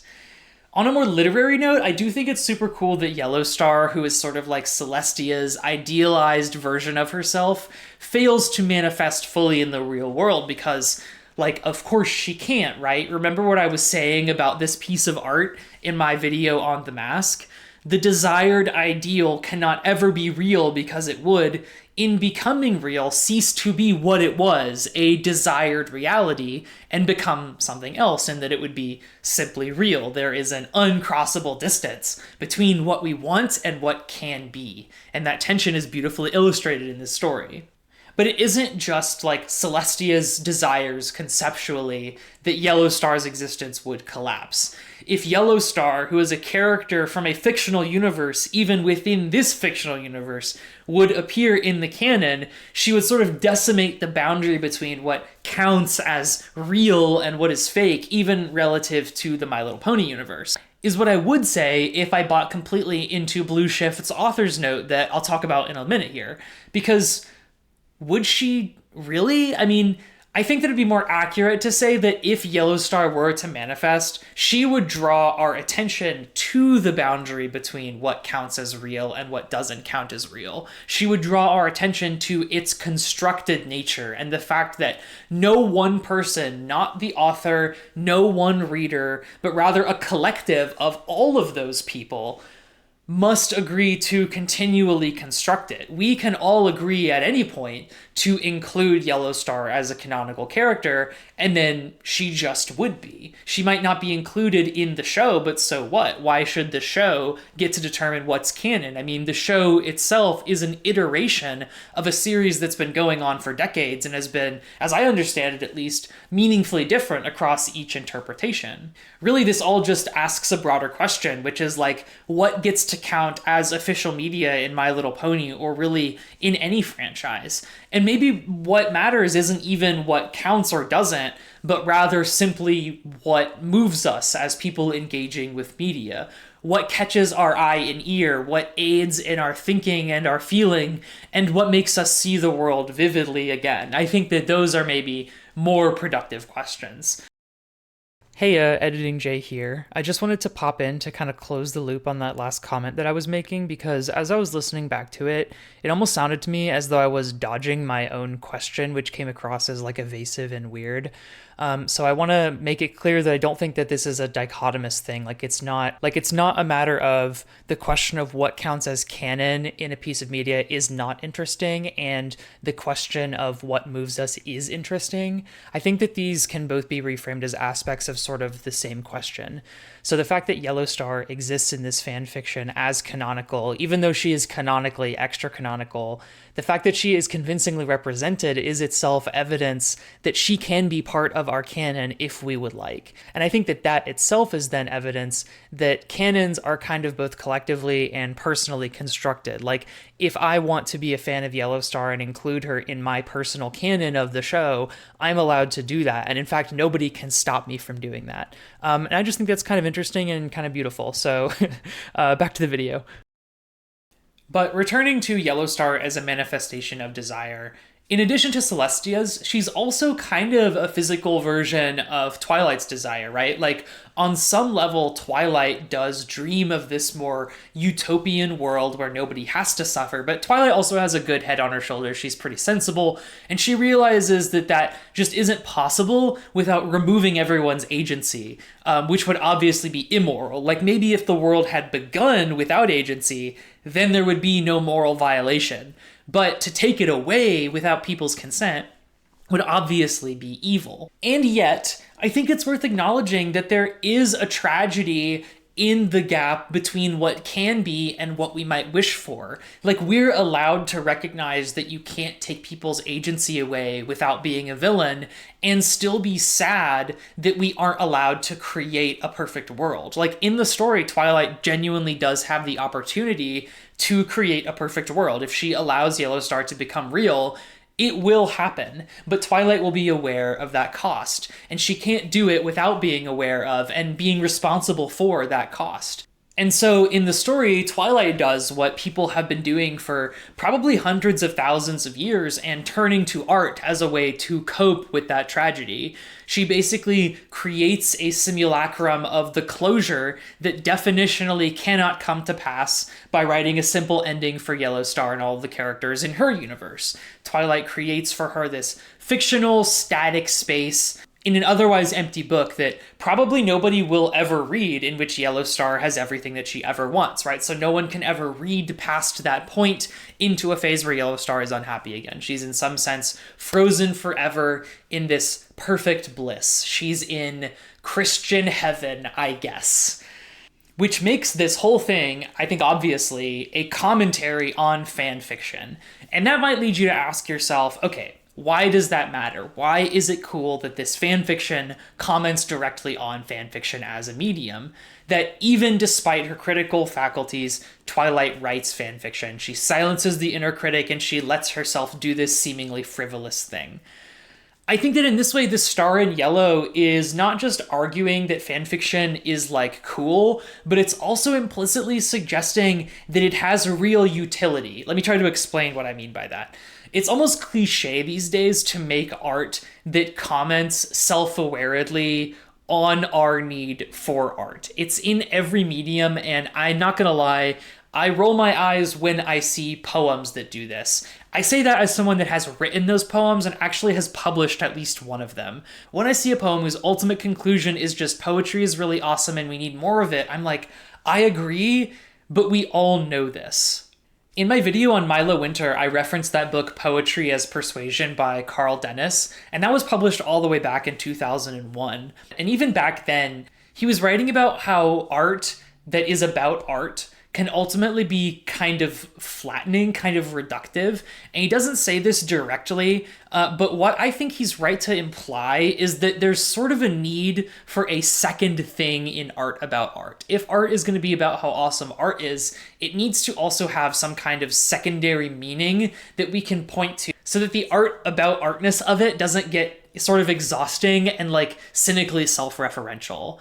On a more literary note, I do think it's super cool that Yellowstar, who is sort of like Celestia's idealized version of herself, fails to manifest fully in the real world because, like, of course she can't, right? Remember what I was saying about this piece of art in my video on The Mask? The desired ideal cannot ever be real because it would, in becoming real, cease to be what it was, a desired reality, and become something else, and that it would be simply real. There is an uncrossable distance between what we want and what can be, and that tension is beautifully illustrated in this story. But it isn't just like Celestia's desires conceptually that Yellowstar's existence would collapse. If Yellowstar, who is a character from a fictional universe, even within this fictional universe, would appear in the canon, she would sort of decimate the boundary between what counts as real and what is fake, even relative to the My Little Pony universe. Is what I would say if I bought completely into Blue Shift's author's note that I'll talk about in a minute here. Because would she really? I mean, I think that it'd be more accurate to say that if Yellowstar were to manifest, she would draw our attention to the boundary between what counts as real and what doesn't count as real. She would draw our attention to its constructed nature and the fact that no one person, not the author, no one reader, but rather a collective of all of those people must agree to continually construct it. We can all agree at any point to include Yellowstar as a canonical character, and then she just would be. She might not be included in the show, but so what? Why should the show get to determine what's canon? I mean, the show itself is an iteration of a series that's been going on for decades and has been, as I understand it at least, meaningfully different across each interpretation. Really, this all just asks a broader question, which is like, what gets to count as official media in My Little Pony, or really in any franchise? And maybe what matters isn't even what counts or doesn't, but rather simply what moves us as people engaging with media. What catches our eye and ear, what aids in our thinking and our feeling, and what makes us see the world vividly again. I think that those are maybe more productive questions. Hey, Editing Jay here. I just wanted to pop in to kind of close the loop on that last comment that I was making, because as I was listening back to it, it almost sounded to me as though I was dodging my own question, which came across as like evasive and weird. So I want to make it clear that I don't think that this is a dichotomous thing. It's not a matter of the question of what counts as canon in a piece of media is not interesting, and the question of what moves us is interesting. I think that these can both be reframed as aspects of sort of the same question. So the fact that Yellowstar exists in this fan fiction as canonical, even though she is canonically extra canonical, the fact that she is convincingly represented is itself evidence that she can be part of our canon if we would like. And I think that that itself is then evidence that canons are kind of both collectively and personally constructed. Like, if I want to be a fan of Yellowstar and include her in my personal canon of the show, I'm allowed to do that. And in fact, nobody can stop me from doing that. And I just think that's kind of interesting and kind of beautiful. So back to the video. But returning to Yellowstar as a manifestation of desire, in addition to Celestia's, she's also kind of a physical version of Twilight's desire, right? Like, on some level, Twilight does dream of this more utopian world where nobody has to suffer, but Twilight also has a good head on her shoulders. She's pretty sensible, and she realizes that that just isn't possible without removing everyone's agency, which would obviously be immoral. Like, maybe if the world had begun without agency, then there would be no moral violation. But to take it away without people's consent would obviously be evil. And yet, I think it's worth acknowledging that there is a tragedy in the gap between what can be and what we might wish for. Like, we're allowed to recognize that you can't take people's agency away without being a villain, and still be sad that we aren't allowed to create a perfect world. Like, in the story, Twilight genuinely does have the opportunity to create a perfect world. If she allows Yellowstar to become real, it will happen, but Twilight will be aware of that cost, and she can't do it without being aware of and being responsible for that cost. And so in the story, Twilight does what people have been doing for probably hundreds of thousands of years and turning to art as a way to cope with that tragedy. She basically creates a simulacrum of the closure that definitionally cannot come to pass by writing a simple ending for Yellowstar and all of the characters in her universe. Twilight creates for her this fictional, static space in an otherwise empty book that probably nobody will ever read, in which Yellowstar has everything that she ever wants, right? So no one can ever read past that point into a phase where Yellowstar is unhappy again. She's in some sense frozen forever in this perfect bliss. She's in Christian heaven, I guess. Which makes this whole thing, I think obviously, a commentary on fan fiction. And that might lead you to ask yourself, okay, why does that matter? Why is it cool that this fanfiction comments directly on fanfiction as a medium? That even despite her critical faculties, Twilight writes fanfiction. She silences the inner critic and she lets herself do this seemingly frivolous thing. I think that in this way, The Star in Yellow is not just arguing that fanfiction is like cool, but it's also implicitly suggesting that it has a real utility. Let me try to explain what I mean by that. It's almost cliche these days to make art that comments self-awaredly on our need for art. It's in every medium, and I'm not gonna lie, I roll my eyes when I see poems that do this. I say that as someone that has written those poems and actually has published at least one of them. When I see a poem whose ultimate conclusion is just poetry is really awesome and we need more of it, I'm like, I agree, but we all know this. In my video on Milo Winter, I referenced that book Poetry as Persuasion by Carl Dennis, and that was published all the way back in 2001. And even back then, he was writing about how art that is about art can ultimately be kind of flattening, kind of reductive. And he doesn't say this directly, but what I think he's right to imply is that there's sort of a need for a second thing in art about art. If art is going to be about how awesome art is, it needs to also have some kind of secondary meaning that we can point to so that the art about artness of it doesn't get sort of exhausting and like cynically self-referential.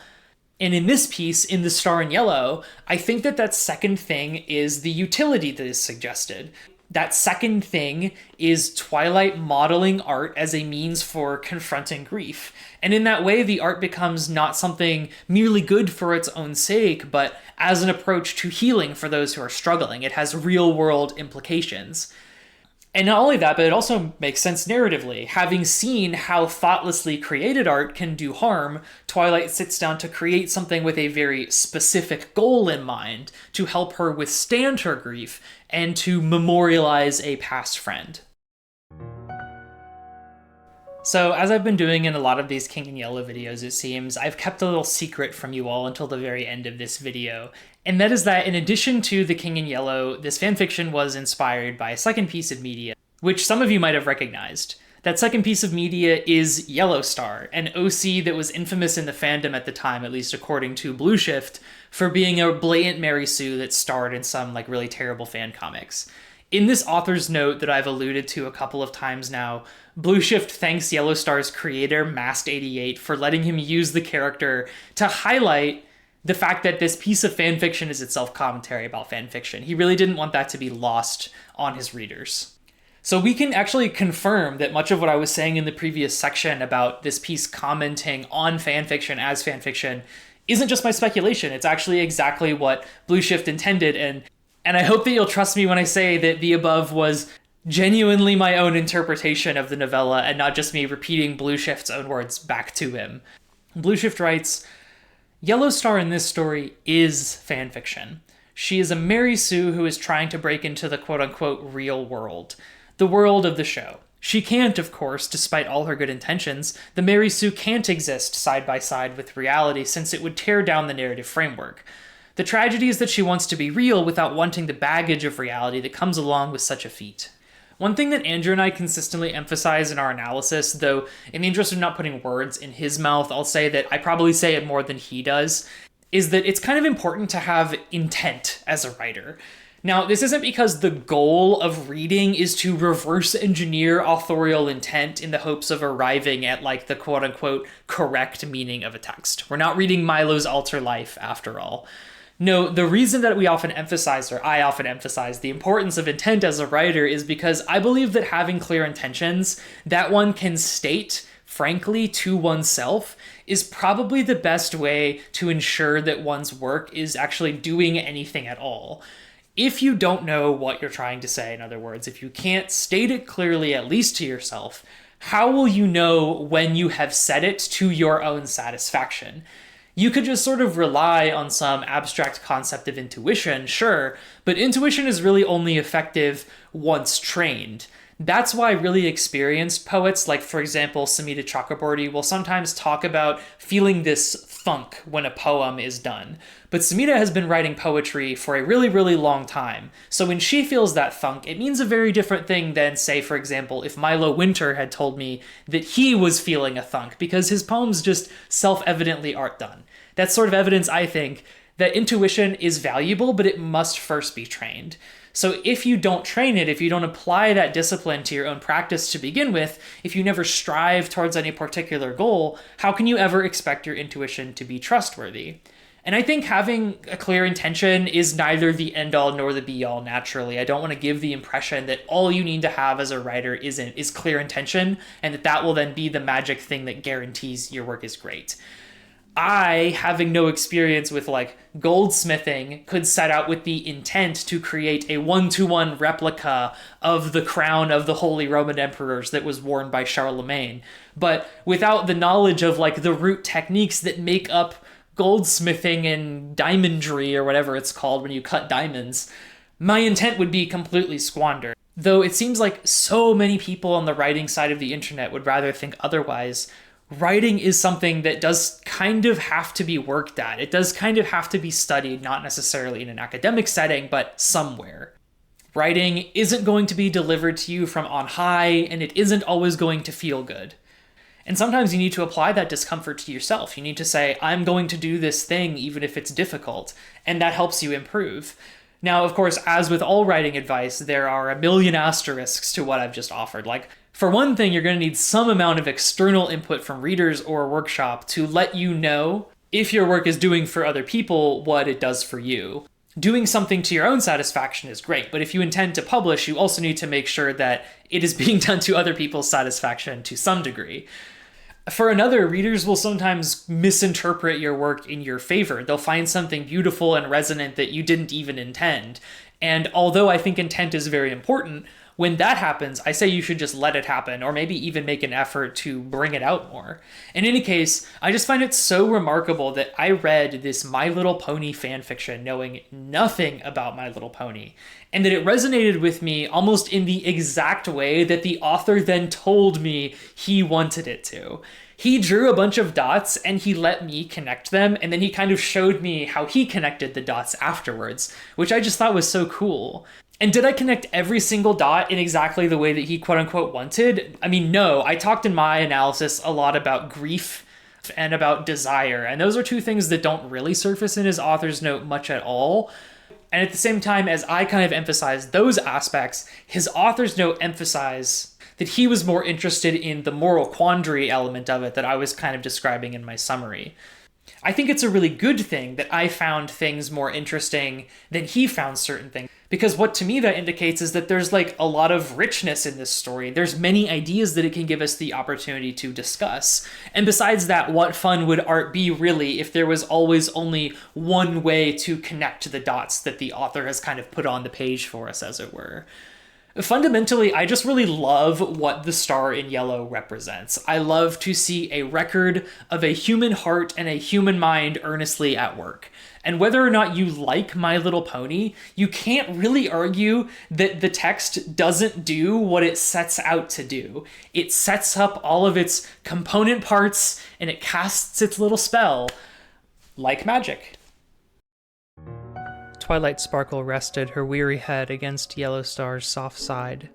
And in this piece, in The Star in Yellow, I think that that second thing is the utility that is suggested. That second thing is Twilight modeling art as a means for confronting grief. And in that way, the art becomes not something merely good for its own sake, but as an approach to healing for those who are struggling. It has real-world implications. And not only that, but it also makes sense narratively. Having seen how thoughtlessly created art can do harm, Twilight sits down to create something with a very specific goal in mind to help her withstand her grief and to memorialize a past friend. So, as I've been doing in a lot of these King in Yellow videos, it seems, I've kept a little secret from you all until the very end of this video. And that is that in addition to The King in Yellow, this fanfiction was inspired by a second piece of media, which some of you might have recognized. That second piece of media is Yellowstar, an OC that was infamous in the fandom at the time, at least according to Blue Shift, for being a blatant Mary Sue that starred in some like really terrible fan comics. In this author's note that I've alluded to a couple of times now, Blue Shift thanks Yellowstar's creator, Mast88, for letting him use the character to highlight the fact that this piece of fanfiction is itself commentary about fanfiction. He really didn't want that to be lost on his readers. So we can actually confirm that much of what I was saying in the previous section about this piece commenting on fanfiction as fanfiction isn't just my speculation. It's actually exactly what Blue Shift intended, and I hope that you'll trust me when I say that the above was genuinely my own interpretation of the novella and not just me repeating Blue Shift's own words back to him. Blue Shift writes, Yellowstar in this story is fanfiction. She is a Mary Sue who is trying to break into the quote-unquote real world, the world of the show. She can't, of course, despite all her good intentions. The Mary Sue can't exist side by side with reality since it would tear down the narrative framework. The tragedy is that she wants to be real without wanting the baggage of reality that comes along with such a feat. One thing that Andrew and I consistently emphasize in our analysis, though in the interest of not putting words in his mouth, I'll say that I probably say it more than he does, is that it's kind of important to have intent as a writer. Now, this isn't because the goal of reading is to reverse engineer authorial intent in the hopes of arriving at like the quote unquote correct meaning of a text. We're not reading Milo's alter life after all. No, the reason that we often emphasize, or I often emphasize, the importance of intent as a writer is because I believe that having clear intentions that one can state frankly to oneself is probably the best way to ensure that one's work is actually doing anything at all. If you don't know what you're trying to say, in other words, if you can't state it clearly, at least to yourself, how will you know when you have said it to your own satisfaction? You could just sort of rely on some abstract concept of intuition, sure, but intuition is really only effective once trained. That's why really experienced poets, like for example Samhita Chakraborty, will sometimes talk about feeling this thunk when a poem is done. But Samhita has been writing poetry for a really, really long time. So when she feels that thunk, it means a very different thing than, say, for example, if Milo Winter had told me that he was feeling a thunk, because his poems just self-evidently aren't done. That's sort of evidence, I think, that intuition is valuable, but it must first be trained. So if you don't train it, if you don't apply that discipline to your own practice to begin with, if you never strive towards any particular goal, how can you ever expect your intuition to be trustworthy? And I think having a clear intention is neither the end-all nor the be-all naturally. I don't want to give the impression that all you need to have as a writer is clear intention, and that will then be the magic thing that guarantees your work is great. I, having no experience with like goldsmithing, could set out with the intent to create a one-to-one replica of the crown of the Holy Roman Emperors that was worn by Charlemagne. But without the knowledge of like the root techniques that make up goldsmithing and diamondry, or whatever it's called when you cut diamonds, my intent would be completely squandered. Though it seems like so many people on the writing side of the internet would rather think otherwise, writing is something that does kind of have to be worked at. It does kind of have to be studied, not necessarily in an academic setting, but somewhere. Writing isn't going to be delivered to you from on high, and it isn't always going to feel good. And sometimes you need to apply that discomfort to yourself. You need to say, I'm going to do this thing even if it's difficult, and that helps you improve. Now, of course, as with all writing advice, there are a million asterisks to what I've just offered. Like, for one thing, you're going to need some amount of external input from readers or a workshop to let you know if your work is doing for other people what it does for you. Doing something to your own satisfaction is great, but if you intend to publish, you also need to make sure that it is being done to other people's satisfaction to some degree. For another, readers will sometimes misinterpret your work in your favor. They'll find something beautiful and resonant that you didn't even intend. And although I think intent is very important, when that happens, I say you should just let it happen, or maybe even make an effort to bring it out more. In any case, I just find it so remarkable that I read this My Little Pony fanfiction knowing nothing about My Little Pony, and that it resonated with me almost in the exact way that the author then told me he wanted it to. He drew a bunch of dots and he let me connect them, and then he kind of showed me how he connected the dots afterwards, which I just thought was so cool. And did I connect every single dot in exactly the way that he quote-unquote wanted? I mean, no. I talked in my analysis a lot about grief and about desire, and those are two things that don't really surface in his author's note much at all. And at the same time, as I kind of emphasize those aspects, his author's note emphasized that he was more interested in the moral quandary element of it that I was kind of describing in my summary. I think it's a really good thing that I found things more interesting than he found certain things, because what to me that indicates is that there's like a lot of richness in this story. There's many ideas that it can give us the opportunity to discuss. And besides that, what fun would art be really if there was always only one way to connect the dots that the author has kind of put on the page for us, as it were? Fundamentally, I just really love what the star in yellow represents. I love to see a record of a human heart and a human mind earnestly at work. And whether or not you like My Little Pony, you can't really argue that the text doesn't do what it sets out to do. It sets up all of its component parts and it casts its little spell, like magic. Twilight Sparkle rested her weary head against Yellowstar's soft side.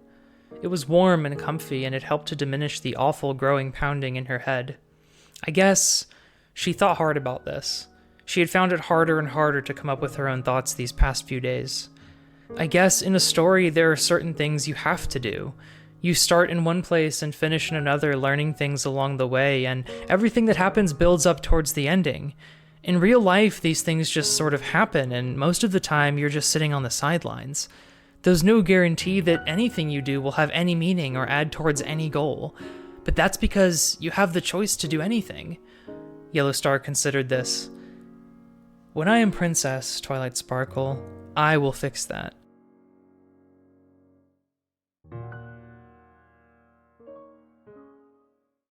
It was warm and comfy, and it helped to diminish the awful growing pounding in her head. I guess she thought hard about this. She had found it harder and harder to come up with her own thoughts these past few days. I guess in a story, there are certain things you have to do. You start in one place and finish in another, learning things along the way, and everything that happens builds up towards the ending. In real life, these things just sort of happen, and most of the time, you're just sitting on the sidelines. There's no guarantee that anything you do will have any meaning or add towards any goal, but that's because you have the choice to do anything. Yellowstar considered this. When I am princess, Twilight Sparkle, I will fix that.